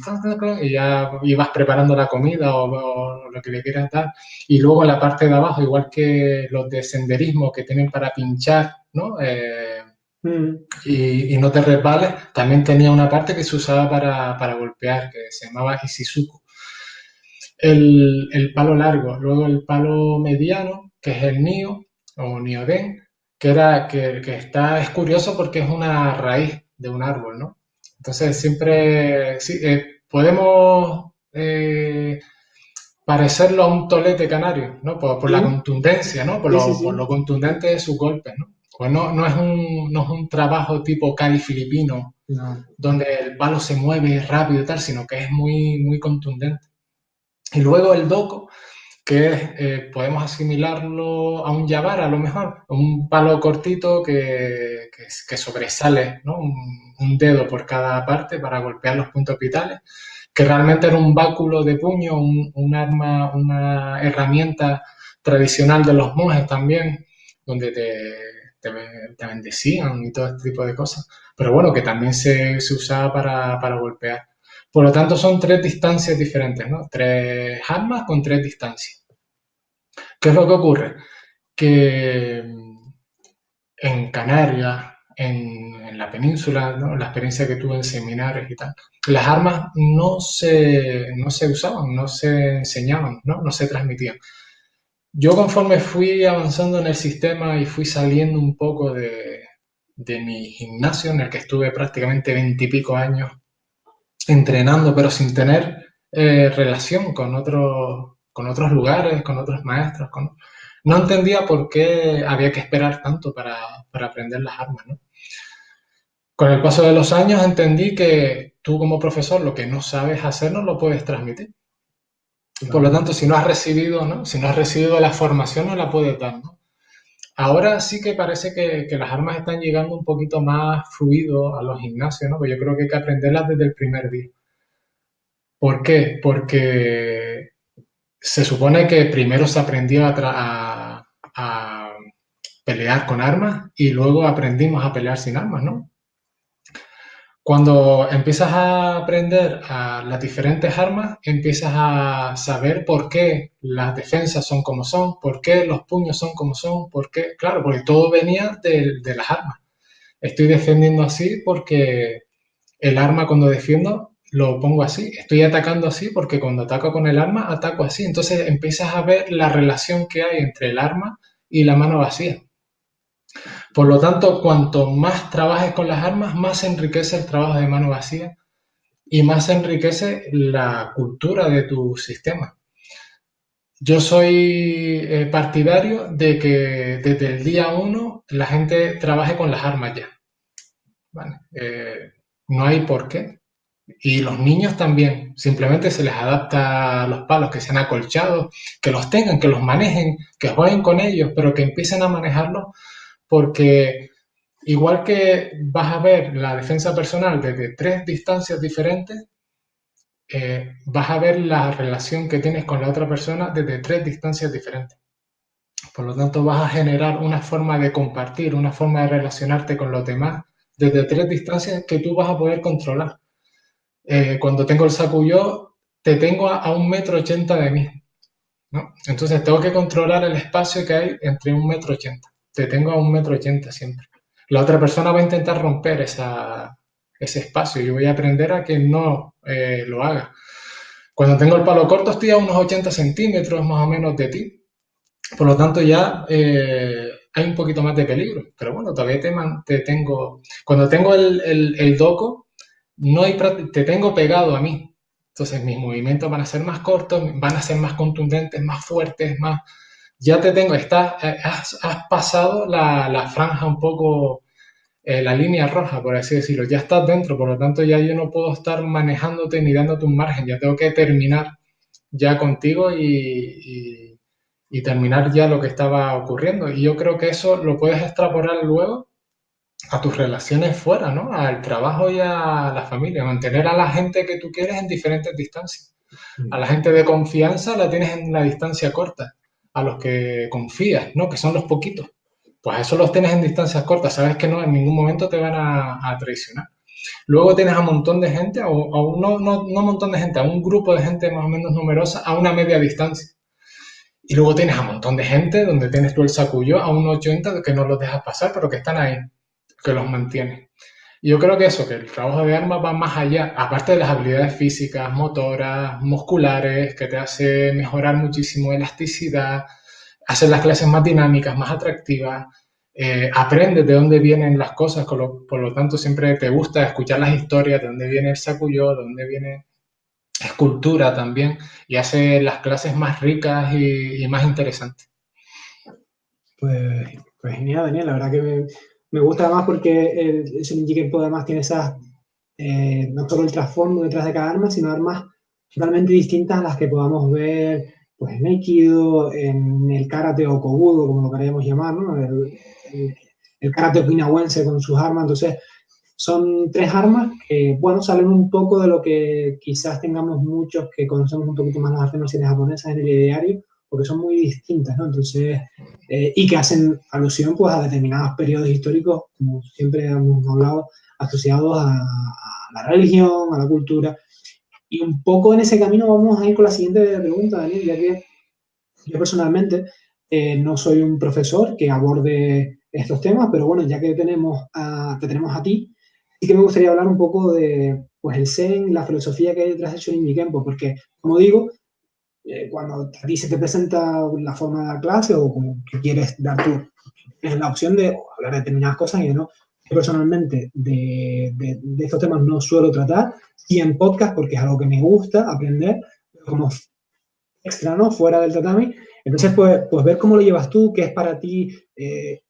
ya ibas preparando la comida o lo que le quieras dar. Y luego en la parte de abajo, igual que los de senderismo que tienen para pinchar, ¿no? Mm. Y no te resbales, también tenía una parte que se usaba para golpear, que se llamaba Ishizuku. El palo largo, luego el palo mediano, que es el Nio o Nioden, es curioso porque es una raíz de un árbol, ¿no? Entonces siempre sí, podemos parecerlo a un tolete canario, ¿no? Por la Sí, contundencia, ¿no? sí, sí, Por sí. lo contundente de sus golpes, ¿no? Pues no es un trabajo tipo Cali filipino, No. donde el palo se mueve rápido y tal, sino que es muy, muy contundente. Y luego el doko, que podemos asimilarlo a un yabar a lo mejor, un palo cortito que sobresale, ¿no? Un dedo por cada parte para golpear los puntos vitales, que realmente era un báculo de puño, un arma, una herramienta tradicional de los monjes también, donde te bendecían y todo este tipo de cosas, pero bueno, que también se usaba para golpear. Por lo tanto, son 3 distancias diferentes, ¿no? 3 armas con 3 distancias. ¿Qué es lo que ocurre? Que en Canarias, en la península, ¿no? La experiencia que tuve en seminarios y tal, las armas no se usaban, no se enseñaban, ¿no? No se transmitían. Yo conforme fui avanzando en el sistema y fui saliendo un poco de mi gimnasio en el que estuve prácticamente 20 y pico años entrenando, pero sin tener relación con otros lugares, con otros maestros. No entendía por qué había que esperar tanto para aprender las armas, ¿no? Con el paso de los años entendí que tú como profesor lo que no sabes hacer no lo puedes transmitir. Por lo Claro. tanto, si no has recibido, ¿no? Si no has recibido la formación, no la puedes dar, ¿no? Ahora sí que parece que las armas están llegando un poquito más fluido a los gimnasios, ¿no? Pues yo creo que hay que aprenderlas desde el primer día. ¿Por qué? Porque se supone que primero se aprendió a pelear con armas y luego aprendimos a pelear sin armas, ¿no? Cuando empiezas a aprender a las diferentes armas, empiezas a saber por qué las defensas son como son, por qué los puños son como son, por qué, claro, porque todo venía de las armas. Estoy defendiendo así porque el arma cuando defiendo lo pongo así. Estoy atacando así porque cuando ataco con el arma ataco así. Entonces empiezas a ver la relación que hay entre el arma y la mano vacía. Por lo tanto, cuanto más trabajes con las armas, más se enriquece el trabajo de mano vacía y más se enriquece la cultura de tu sistema. Yo soy partidario de que desde el día uno la gente trabaje con las armas ya. ¿Vale? No hay por qué. Y los niños también, simplemente se les adapta a los palos, que sean acolchados, que los tengan, que los manejen, que jueguen con ellos, pero que empiecen a manejarlos porque igual que vas a ver la defensa personal desde tres distancias diferentes, vas a ver la relación que tienes con la otra persona desde tres distancias diferentes. Por lo tanto, vas a generar una forma de compartir, una forma de relacionarte con los demás desde tres distancias que tú vas a poder controlar. Cuando tengo el saco yo, te tengo a 1,80 m de mí, ¿no? Entonces tengo que controlar el espacio que hay entre 1,80 m. Te tengo a 1,80 m siempre. La otra persona va a intentar romper ese espacio y yo voy a aprender a que no lo haga. Cuando tengo el palo corto estoy a unos 80 centímetros más o menos de ti. Por lo tanto ya hay un poquito más de peligro. Pero bueno, todavía te tengo... Cuando tengo el doco, no hay, te tengo pegado a mí. Entonces mis movimientos van a ser más cortos, van a ser más contundentes, más fuertes, más... Ya te tengo, has pasado la franja un poco, la línea roja, por así decirlo. Ya estás dentro, por lo tanto ya yo no puedo estar manejándote ni dándote un margen. Ya tengo que terminar ya contigo y terminar ya lo que estaba ocurriendo. Y yo creo que eso lo puedes extrapolar luego a tus relaciones fuera, ¿no? Al trabajo y a la familia, mantener a la gente que tú quieres en diferentes distancias. A la gente de confianza la tienes en la distancia corta, a los que confías, ¿no? Que son los poquitos. Pues a eso los tienes en distancias cortas, sabes que no, en ningún momento te van a traicionar. Luego tienes a un montón de gente, no un montón de gente, a un grupo de gente más o menos numerosa a una media distancia. Y luego tienes a un montón de gente donde tienes tú el sacuyo a un 80 que no los dejas pasar, pero que están ahí, que los mantienen. Y yo creo que eso, que el trabajo de armas va más allá, aparte de las habilidades físicas, motoras, musculares, que te hace mejorar muchísimo elasticidad, hacer las clases más dinámicas, más atractivas, aprendes de dónde vienen las cosas, por lo tanto siempre te gusta escuchar las historias, de dónde viene el sacuyo, de dónde viene escultura también, y hace las clases más ricas y más interesantes. Pues genial, Daniel. La verdad que me gusta además porque el Shuriken Kempo además tiene esas, no solo el trasfondo detrás de cada arma, sino armas totalmente distintas a las que podamos ver pues, en Aikido, en el karate o kobudo, como lo queremos llamar, ¿no? El karate okinawense con sus armas. Entonces, son tres armas que, bueno, salen un poco de lo que quizás tengamos muchos que conocemos un poquito más las artes marciales japonesas en el diario, porque son muy distintas, ¿no? Entonces, y que hacen alusión pues a determinados periodos históricos, como siempre hemos hablado, asociados a la religión, a la cultura. Y un poco en ese camino vamos a ir con la siguiente pregunta, Daniel, ya que yo personalmente no soy un profesor que aborde estos temas, pero bueno, ya que te tenemos a ti, sí que me gustaría hablar un poco de pues, el Zen, la filosofía que hay detrás del Shorin Kempo, porque, como digo, cuando a ti se te presenta la forma de dar clase o como que quieres dar tú, tienes la opción de hablar de determinadas cosas y de no. Yo personalmente de estos temas no suelo tratar, y en podcast porque es algo que me gusta aprender, como extra, ¿no? Fuera del tatami. Entonces, Mm. pues ver cómo lo llevas tú, qué es para ti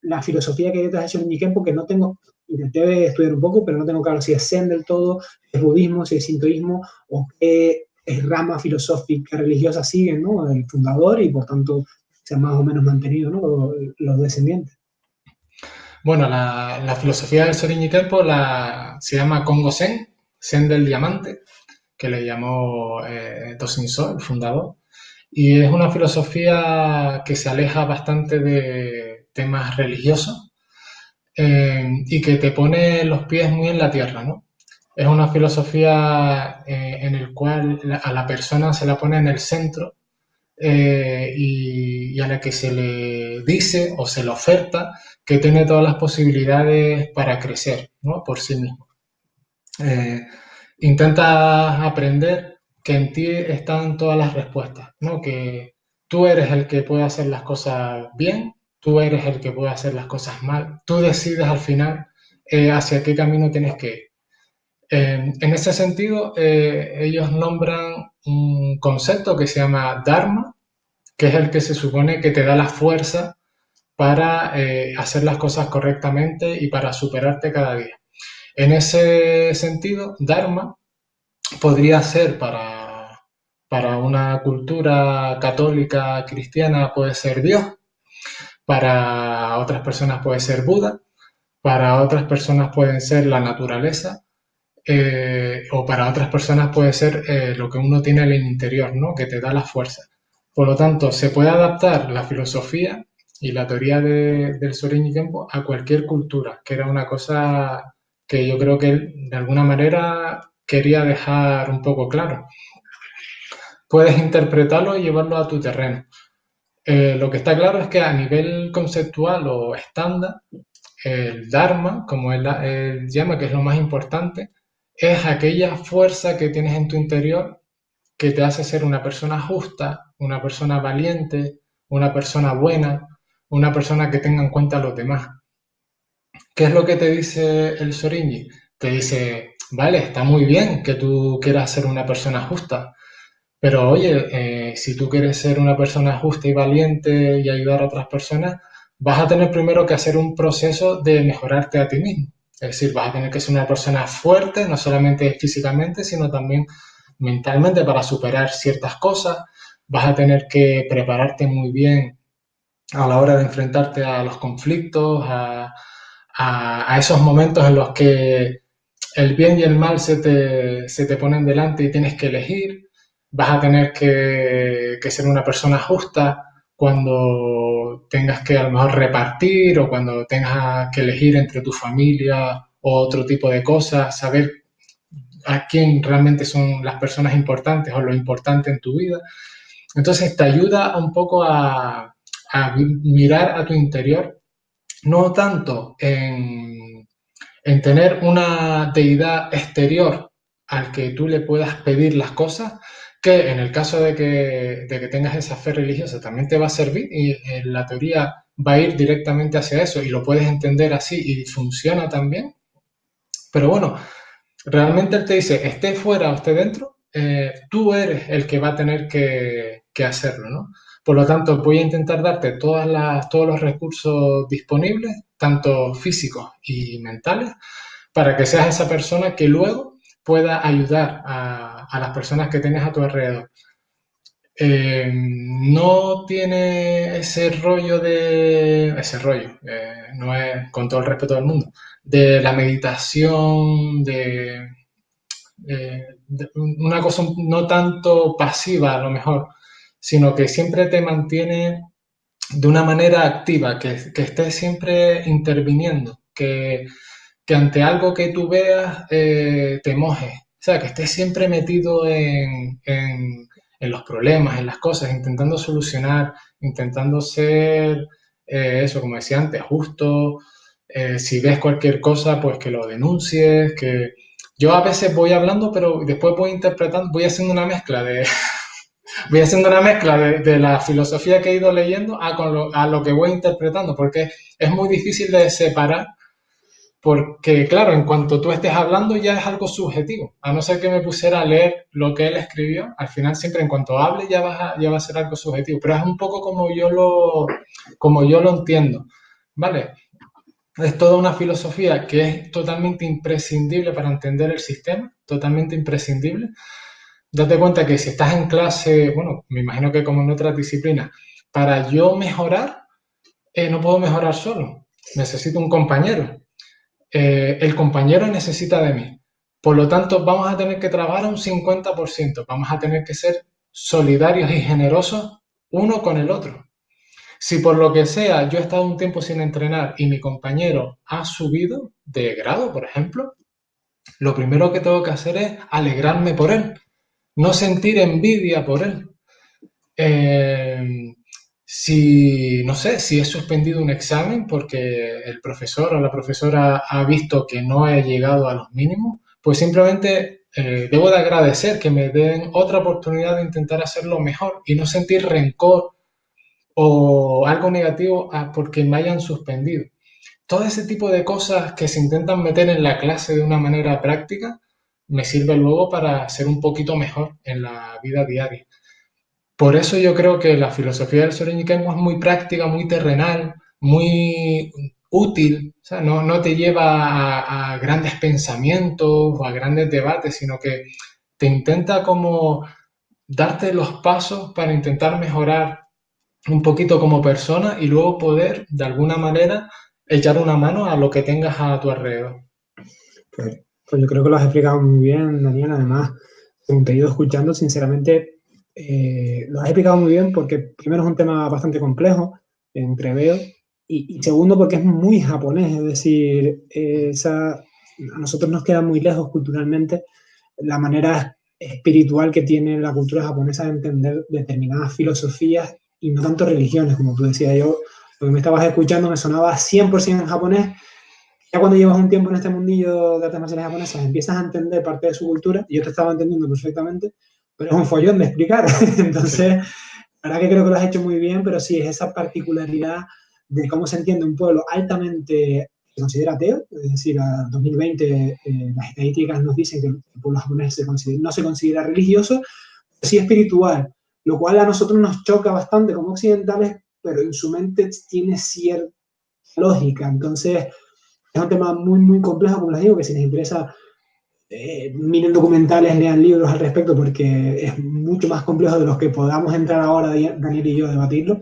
la filosofía que hay detrás de Shorin Kempo, que no tengo, intenté estudiar un poco, pero no tengo claro si es Zen del todo, si es budismo, si es sintoísmo, o qué rama filosófica religiosa siguen, ¿no? El fundador y por tanto se han más o menos mantenido, ¿no? Los descendientes. Bueno, la filosofía del Sorin Tempo se llama Kongo Zen, Zen del diamante, que le llamó Tosin-So, el fundador. Y es una filosofía que se aleja bastante de temas religiosos y que te pone los pies muy en la tierra, ¿no? Es una filosofía en el cual a la persona se la pone en el centro y a la que se le dice o se le oferta que tiene todas las posibilidades para crecer, ¿no? Por sí mismo. Eh, Intentas aprender que en ti están todas las respuestas, ¿no? Que tú eres el que puede hacer las cosas bien, tú eres el que puede hacer las cosas mal, tú decides al final hacia qué camino tienes que ir. En ese sentido, ellos nombran un concepto que se llama Dharma, que es el que se supone que te da la fuerza para hacer las cosas correctamente y para superarte cada día. En ese sentido, Dharma podría ser para una cultura católica cristiana, puede ser Dios, para otras personas puede ser Buda, para otras personas pueden ser la naturaleza, o para otras personas puede ser lo que uno tiene en el interior, ¿no? Que te da la fuerza. Por lo tanto, se puede adaptar la filosofía y la teoría del Sorin Kempo a cualquier cultura, que era una cosa que yo creo que él de alguna manera quería dejar un poco claro. Puedes interpretarlo y llevarlo a tu terreno. Lo que está claro es que a nivel conceptual o estándar, el Dharma, como él llama, que es lo más importante, es aquella fuerza que tienes en tu interior que te hace ser una persona justa, una persona valiente, una persona buena, una persona que tenga en cuenta a los demás. ¿Qué es lo que te dice el Sorinji? Te dice, vale, está muy bien que tú quieras ser una persona justa, pero oye, si tú quieres ser una persona justa y valiente y ayudar a otras personas, vas a tener primero que hacer un proceso de mejorarte a ti mismo. Es decir, vas a tener que ser una persona fuerte, no solamente físicamente, sino también mentalmente para superar ciertas cosas. Vas a tener que prepararte muy bien a la hora de enfrentarte a los conflictos, a esos momentos en los que el bien y el mal se te ponen delante y tienes que elegir. Vas a tener que ser una persona justa cuando tengas que a lo mejor repartir o cuando tengas que elegir entre tu familia o otro tipo de cosas, saber a quién realmente son las personas importantes o lo importante en tu vida. Entonces te ayuda un poco a mirar a tu interior, no tanto en tener una deidad exterior al que tú le puedas pedir las cosas, que en el caso de que tengas esa fe religiosa también te va a servir y la teoría va a ir directamente hacia eso y lo puedes entender así y funciona también. Pero bueno, realmente él te dice, esté fuera o esté dentro, tú eres el que va a tener que hacerlo, ¿no? Por lo tanto, voy a intentar darte todos los recursos disponibles, tanto físicos y mentales, para que seas esa persona que luego pueda ayudar a las personas que tienes a tu alrededor. No tiene ese rollo, no es con todo el respeto del mundo, de la meditación, de una cosa no tanto pasiva a lo mejor, sino que siempre te mantiene de una manera activa, que estés siempre interviniendo, que ante algo que tú veas te mojes, o sea, que estés siempre metido en los problemas, en las cosas, intentando solucionar, intentando ser, eso, como decía antes, justo. Si ves cualquier cosa, pues que lo denuncies, que yo a veces voy hablando, pero después voy interpretando, voy haciendo una mezcla de, voy haciendo una mezcla de la filosofía que he ido leyendo a lo que voy interpretando, porque es muy difícil de separar, porque claro, en cuanto tú estés hablando ya es algo subjetivo, a no ser que me pusiera a leer lo que él escribió, al final siempre en cuanto hable ya va a ser algo subjetivo, pero es un poco como yo lo entiendo, ¿vale? Es toda una filosofía que es totalmente imprescindible para entender el sistema, totalmente imprescindible. Date cuenta que si estás en clase, bueno, me imagino que como en otras disciplinas, para yo mejorar, no puedo mejorar solo, necesito un compañero. El compañero necesita de mí. Por lo tanto, vamos a tener que trabajar un 50%, vamos a tener que ser solidarios y generosos uno con el otro. Si por lo que sea yo he estado un tiempo sin entrenar y mi compañero ha subido de grado, por ejemplo, lo primero que tengo que hacer es alegrarme por él, no sentir envidia por él. Eh, si, no sé, si he suspendido un examen porque el profesor o la profesora ha visto que no he llegado a los mínimos, pues simplemente debo de agradecer que me den otra oportunidad de intentar hacerlo mejor y no sentir rencor o algo negativo porque me hayan suspendido. Todo ese tipo de cosas que se intentan meter en la clase de una manera práctica me sirve luego para ser un poquito mejor en la vida diaria. Por eso yo creo que la filosofía del Soren Kempo es muy práctica, muy terrenal, muy útil. O sea, no te lleva a grandes pensamientos o a grandes debates, sino que te intenta como darte los pasos para intentar mejorar un poquito como persona y luego poder, de alguna manera, echar una mano a lo que tengas a tu alrededor. Pues yo creo que lo has explicado muy bien, Daniel. Además, como te he ido escuchando, sinceramente, lo has explicado muy bien porque primero es un tema bastante complejo, entreveo, y segundo porque es muy japonés, es decir, a nosotros nos queda muy lejos culturalmente la manera espiritual que tiene la cultura japonesa de entender determinadas filosofías y no tanto religiones, como tú decías. Yo, lo que me estabas escuchando me sonaba 100% en japonés. Ya cuando llevas un tiempo en este mundillo de artes marciales japonesas, empiezas a entender parte de su cultura, y yo te estaba entendiendo perfectamente, pero es un follón de explicar. Sí. Entonces, la verdad que creo que lo has hecho muy bien, pero sí es esa particularidad de cómo se entiende un pueblo altamente se considera ateo, es decir, a 2020 las estadísticas nos dicen que el pueblo japonés no se considera religioso, pero sí espiritual, lo cual a nosotros nos choca bastante como occidentales, pero en su mente tiene cierta lógica. Entonces, es un tema muy, muy complejo, como les digo, que si les interesa, miren documentales, lean libros al respecto, porque es mucho más complejo de los que podamos entrar ahora, Daniel y yo, a debatirlo.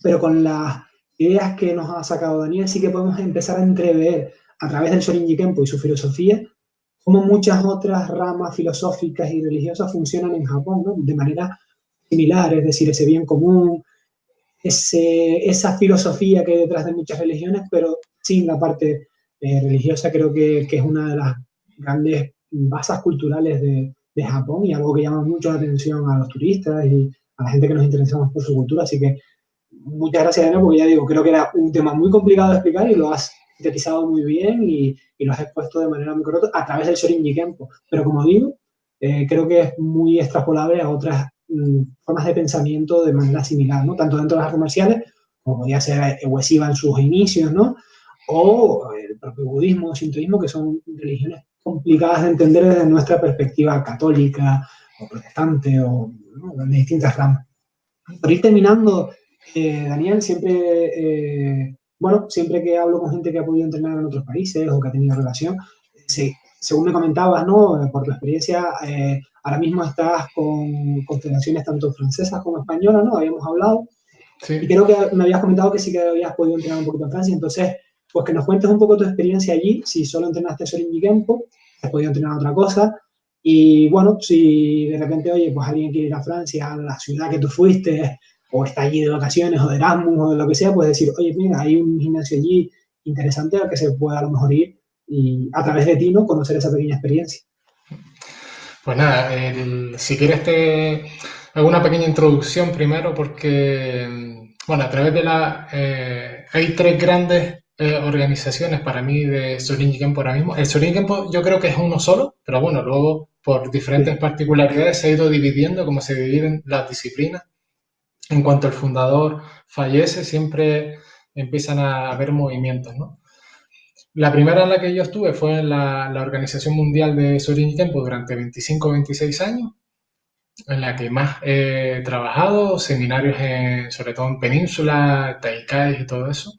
Pero con las ideas que nos ha sacado Daniel, sí que podemos empezar a entrever a través del Shorinji Kempo y su filosofía cómo muchas otras ramas filosóficas y religiosas funcionan en Japón, ¿no? De manera similar, es decir, ese bien común, esa filosofía que hay detrás de muchas religiones, pero sin la parte religiosa. Creo que es una de las grandes bases culturales de Japón, y algo que llama mucho la atención a los turistas y a la gente que nos interesamos por su cultura. Así que muchas gracias, Daniel, porque ya digo, creo que era un tema muy complicado de explicar y lo has sintetizado muy bien, y lo has expuesto de manera muy correcta a través del Shorinji Kempo. Pero como digo, creo que es muy extrapolable a otras formas de pensamiento de manera similar, ¿no? Tanto dentro de las artes marciales, como podía ser Ueshiba en sus inicios, ¿no? O el propio budismo o sintoísmo, que son religiones complicadas de entender desde nuestra perspectiva católica o protestante, o ¿no? de distintas ramas. Por ir terminando, Daniel, bueno, siempre que hablo con gente que ha podido entrenar en otros países o que ha tenido relación, según me comentabas, ¿no? Por tu experiencia, ahora mismo estás con federaciones tanto francesas como españolas, ¿no? Habíamos hablado, y Sí. creo que me habías comentado que sí que habías podido entrenar un poquito en Francia. Entonces, pues que nos cuentes un poco tu experiencia allí, si solo entrenaste Shorinji Kempo, has podido entrenar otra cosa, y bueno, si de repente, oye, pues alguien quiere ir a Francia, a la ciudad que tú fuiste, o está allí de vacaciones, o de Erasmus, o de lo que sea, puedes decir, oye, mira, hay un gimnasio allí interesante al que se pueda a lo mejor ir, y a través de ti, ¿no? Conocer esa pequeña experiencia. Pues nada, si quieres te hago una pequeña introducción primero porque, bueno, a través de hay tres grandes organizaciones para mí de Shorinji Kempo ahora mismo. El Shorinji Kempo yo creo que es uno solo, pero bueno, luego por diferentes Sí. particularidades se ha ido dividiendo, como se dividen las disciplinas. En cuanto el fundador fallece, siempre empiezan a haber movimientos, ¿no? La primera en la que yo estuve fue en la Organización Mundial de Sorin y Tempo durante 25 o 26 años, en la que más he trabajado, seminarios sobre todo en Península, Taikais y todo eso.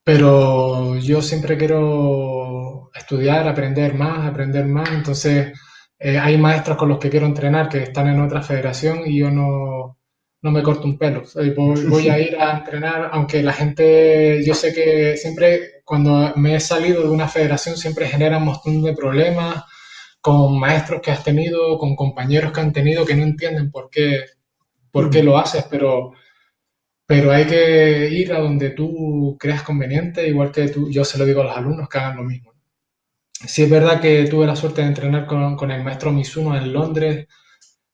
Pero yo siempre quiero estudiar, aprender más. Entonces, hay maestros con los que quiero entrenar que están en otra federación y yo no me corto un pelo. Voy a ir a entrenar, aunque la gente, yo sé que siempre cuando me he salido de una federación siempre genera un montón de problemas con maestros que has tenido, con compañeros que han tenido que no entienden por qué Mm. lo haces, pero hay que ir a donde tú creas conveniente, igual que tú, yo se lo digo a los alumnos que hagan lo mismo. Sí es verdad que tuve la suerte de entrenar con el maestro Mizuno en Londres,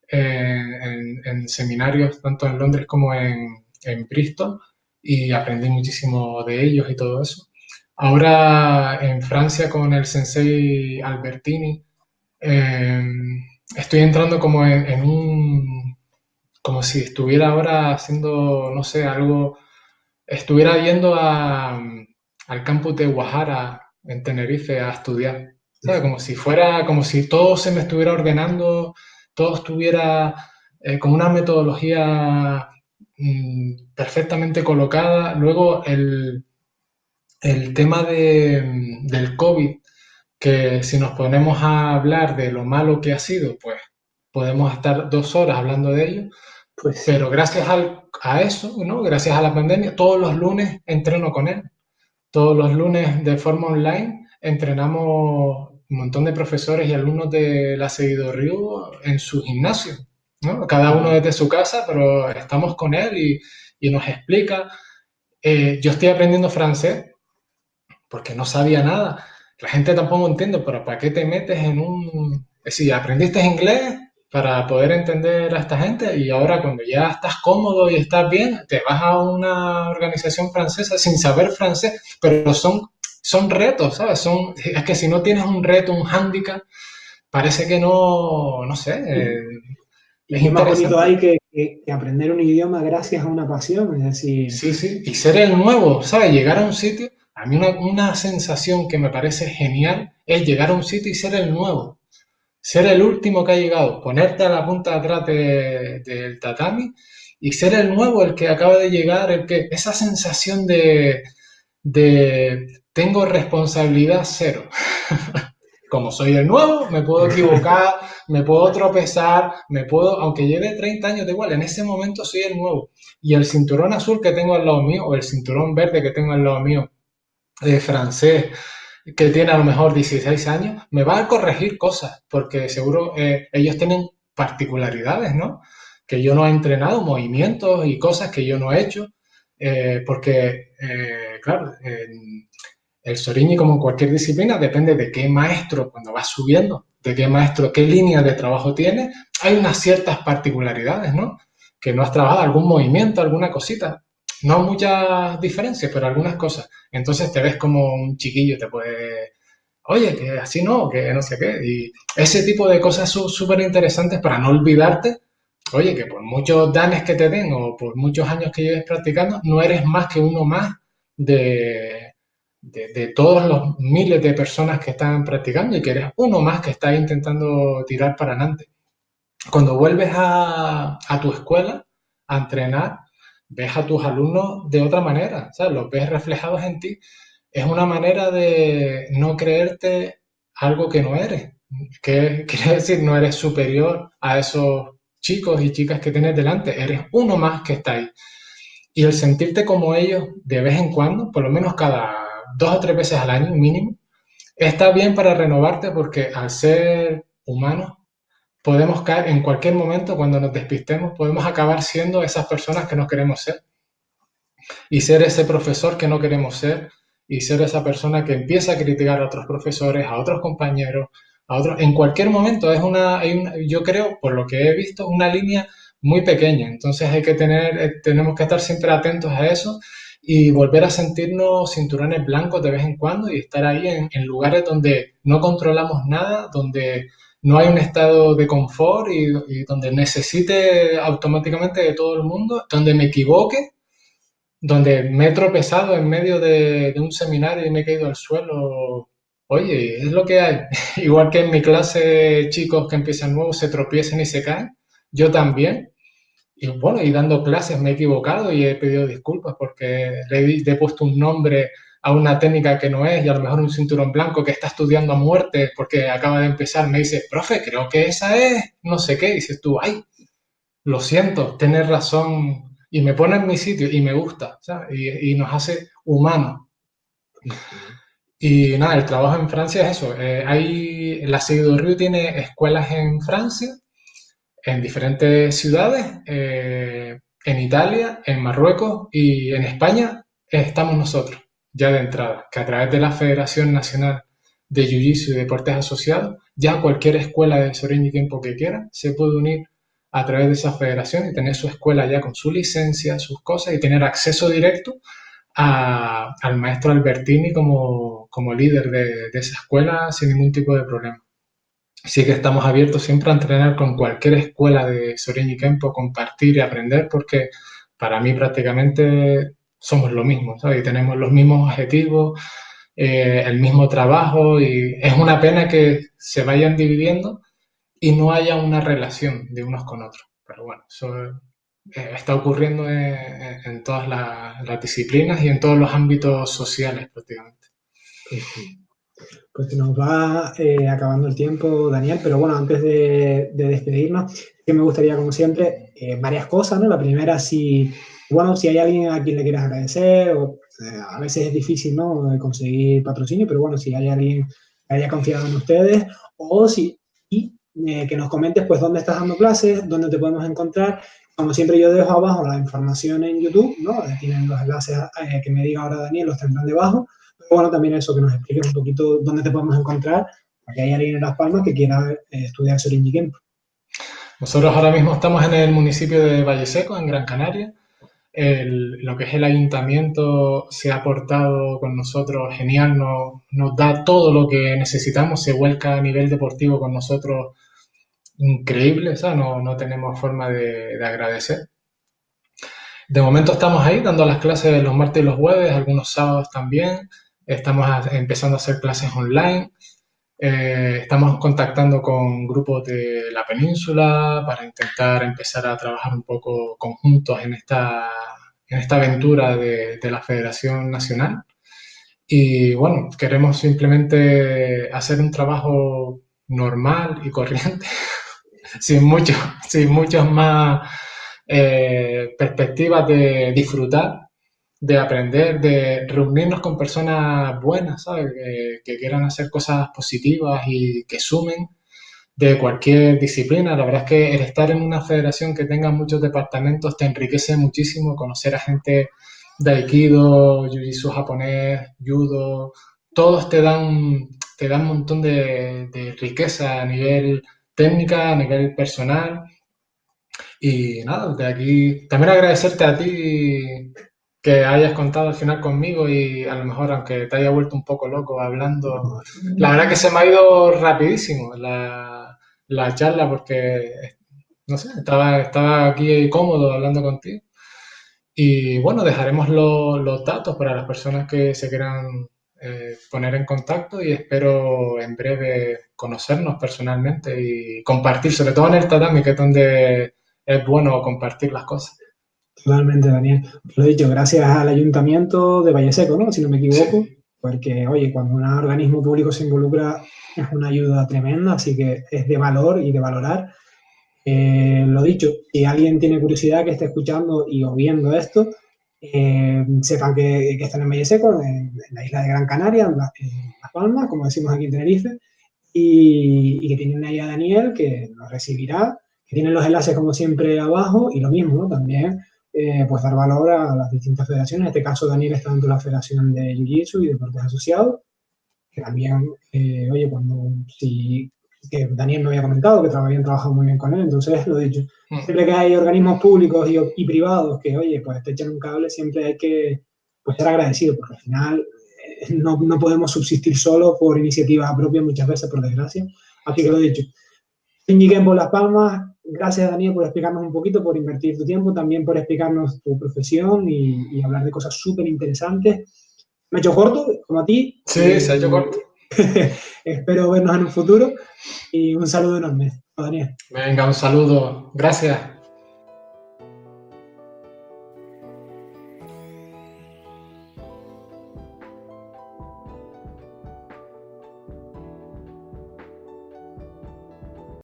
en seminarios, tanto en Londres como en Bristol, y aprendí muchísimo de ellos y todo eso. Ahora en Francia con el sensei Albertini, eh, estoy entrando como en un, como si estuviera ahora haciendo, no sé, algo, estuviera yendo al campus de Guajara en Tenerife a estudiar, ¿sabes? Como si fuera, como si todo se me estuviera ordenando, todo estuviera con una metodología perfectamente colocada. Luego el tema del COVID, que si nos ponemos a hablar de lo malo que ha sido, pues podemos estar 2 horas hablando de ello, Pues pero sí. gracias a eso, ¿no? Gracias a la pandemia, todos los lunes entreno con él. Todos los lunes de forma online entrenamos un montón de profesores y alumnos de la Seguido Río en su gimnasio, ¿no? Cada uno Wow. desde su casa, pero estamos con él y nos explica. Yo estoy aprendiendo francés porque no sabía nada. La gente tampoco entiende, pero ¿para qué te metes en un... Es decir, aprendiste inglés para poder entender a esta gente y ahora cuando ya estás cómodo y estás bien, te vas a una organización francesa sin saber francés, pero son retos, ¿sabes? Es que si no tienes un reto, un hándicap, parece que no sé, ¿Y es qué más bonito interesante. hay que aprender un idioma gracias a una pasión? Es decir, Sí, sí, y ser el nuevo, ¿sabes? Llegar a un sitio, a mí una sensación que me parece genial es llegar a un sitio y ser el nuevo, ser el último que ha llegado, ponerte a la punta de atrás del tatami y ser el nuevo, el que acaba de llegar, esa sensación de tengo responsabilidad cero. Como soy el nuevo, me puedo equivocar, me puedo tropezar, aunque lleve 30 años de igual, en ese momento soy el nuevo. Y el cinturón azul que tengo al lado mío, o el cinturón verde que tengo al lado mío, de francés, que tiene a lo mejor 16 años, me va a corregir cosas, porque seguro ellos tienen particularidades, ¿no? Que yo no he entrenado, movimientos y cosas que yo no he hecho, porque, claro, el Soriñi, como en cualquier disciplina, depende de qué maestro, cuando vas subiendo, de qué maestro, qué línea de trabajo tiene, hay unas ciertas particularidades, ¿no? Que no has trabajado, algún movimiento, alguna cosita. No muchas diferencias, pero algunas cosas. Entonces te ves como un chiquillo, te puede, oye, que así no, que no sé qué. Y ese tipo de cosas son súper interesantes para no olvidarte, oye, que por muchos danes que te den o por muchos años que lleves practicando, no eres más que uno más de, de todos los miles de personas que están practicando y que eres uno más que está intentando tirar para adelante. Cuando vuelves a tu escuela a entrenar, ves a tus alumnos de otra manera, ¿sabes? Los ves reflejados en ti. Es una manera de no creerte algo que no eres. Que quiere decir, no eres superior a esos chicos y chicas que tienes delante, eres uno más que está ahí. Y el sentirte como ellos de vez en cuando, por lo menos cada 2 o 3 veces al año mínimo, está bien para renovarte porque al ser humanos podemos caer en cualquier momento cuando nos despistemos, podemos acabar siendo esas personas que no queremos ser y ser ese profesor que no queremos ser y ser esa persona que empieza a criticar a otros profesores, a otros compañeros, a otros. En cualquier momento yo creo, por lo que he visto, una línea muy pequeña. Entonces tenemos que estar siempre atentos a eso y volver a sentirnos cinturones blancos de vez en cuando y estar ahí en lugares donde no controlamos nada, donde no hay un estado de confort y donde necesite automáticamente de todo el mundo, donde me equivoque, donde me he tropezado en medio de un seminario y me he caído al suelo. Oye, es lo que hay. Igual que en mi clase chicos que empiezan nuevos se tropiezan y se caen, yo también. Y bueno, y dando clases me he equivocado y he pedido disculpas porque le he puesto un nombre a una técnica que no es y a lo mejor un cinturón blanco que está estudiando a muerte porque acaba de empezar me dice, profe, creo que esa es no sé qué. Y dices tú, ay, lo siento, tienes razón. Y me pone en mi sitio y me gusta, ¿sabes? Y nos hace humanos. Y nada, el trabajo en Francia es eso. La Seguido Río tiene escuelas en Francia en diferentes ciudades, en Italia, en Marruecos y en España estamos nosotros, ya de entrada, que a través de la Federación Nacional de Jiu-Jitsu y Deportes Asociados, ya cualquier escuela de Sorin y Kempo que quiera se puede unir a través de esa federación y tener su escuela ya con su licencia, sus cosas y tener acceso directo al maestro Albertini como líder de esa escuela sin ningún tipo de problema. Sí que estamos abiertos siempre a entrenar con cualquier escuela de Sorin y Kempo, compartir y aprender, porque para mí prácticamente somos lo mismo, ¿sabes? Y tenemos los mismos objetivos, el mismo trabajo, y es una pena que se vayan dividiendo y no haya una relación de unos con otros. Pero bueno, eso está ocurriendo en todas las disciplinas y en todos los ámbitos sociales prácticamente. Pues se nos va acabando el tiempo, Daniel, pero bueno, antes de despedirnos, que me gustaría, como siempre, varias cosas, ¿no? La primera, si hay alguien a quien le quieras agradecer, o a veces es difícil, ¿no?, de conseguir patrocinio, pero bueno, si hay alguien que haya confiado en ustedes, o si, que nos comentes, pues, dónde estás dando clases, dónde te podemos encontrar. Como siempre, yo dejo abajo la información en YouTube, ¿no? Tienen los enlaces que me diga ahora Daniel, los tendrán debajo. Bueno, también eso, que nos expliques un poquito dónde te podemos encontrar, para que haya alguien en Las Palmas que quiera estudiar Sorin y Kempo. Nosotros ahora mismo estamos en el municipio de Valle Seco, en Gran Canaria. Lo que es el ayuntamiento se ha portado con nosotros genial, nos da todo lo que necesitamos, se vuelca a nivel deportivo con nosotros increíble, ¿sabes? No tenemos forma de agradecer. De momento estamos ahí dando las clases los martes y los jueves, algunos sábados también. Estamos empezando a hacer clases online. Estamos contactando con grupos de la península para intentar empezar a trabajar un poco conjuntos en esta aventura de la Federación Nacional. Y bueno, queremos simplemente hacer un trabajo normal y corriente, sin muchas más perspectivas de disfrutar, de aprender, de reunirnos con personas buenas, ¿sabes? Que quieran hacer cosas positivas y que sumen de cualquier disciplina. La verdad es que el estar en una federación que tenga muchos departamentos te enriquece muchísimo, conocer a gente de Aikido, Jiu-Jitsu japonés, Judo, todos te dan un montón de riqueza a nivel técnica, a nivel personal. Y nada, de aquí también agradecerte a ti que hayas contado al final conmigo y a lo mejor aunque te haya vuelto un poco loco hablando, la verdad que se me ha ido rapidísimo la charla porque, no sé, estaba aquí cómodo hablando contigo. Y bueno, dejaremos los datos para las personas que se quieran poner en contacto y espero en breve conocernos personalmente y compartir, sobre todo en el tatami, que es donde es bueno compartir las cosas. Totalmente, Daniel. Lo he dicho, gracias al Ayuntamiento de Valle Seco, ¿no?, si no me equivoco, Sí. porque, oye, cuando un organismo público se involucra es una ayuda tremenda, así que es de valor y de valorar. Lo dicho, si alguien tiene curiosidad que esté escuchando y o viendo esto, sepan que están en Valle Seco, en la isla de Gran Canaria, en Las Palmas, como decimos aquí en Tenerife, y que tienen ahí a Daniel, que nos recibirá, que tienen los enlaces como siempre abajo, y lo mismo, ¿no? También pues dar valor a las distintas federaciones. En este caso, Daniel está dentro de la Federación de Jiu-Jitsu y Deportes Asociados, que también, oye, que Daniel me había comentado que habían trabajado muy bien con él, entonces lo he dicho. Siempre que hay organismos públicos y privados que, oye, pues te echan un cable, siempre hay que pues ser agradecido, porque al final no podemos subsistir solo por iniciativa propia muchas veces, por desgracia. Así que lo he dicho. Ñiquem por Las Palmas, gracias Daniel por explicarnos un poquito, por invertir tu tiempo, también por explicarnos tu profesión y hablar de cosas súper interesantes. Me he hecho corto, como a ti. Sí, se ha hecho corto. Espero vernos en un futuro y un saludo enorme, Daniel. Venga, un saludo. Gracias.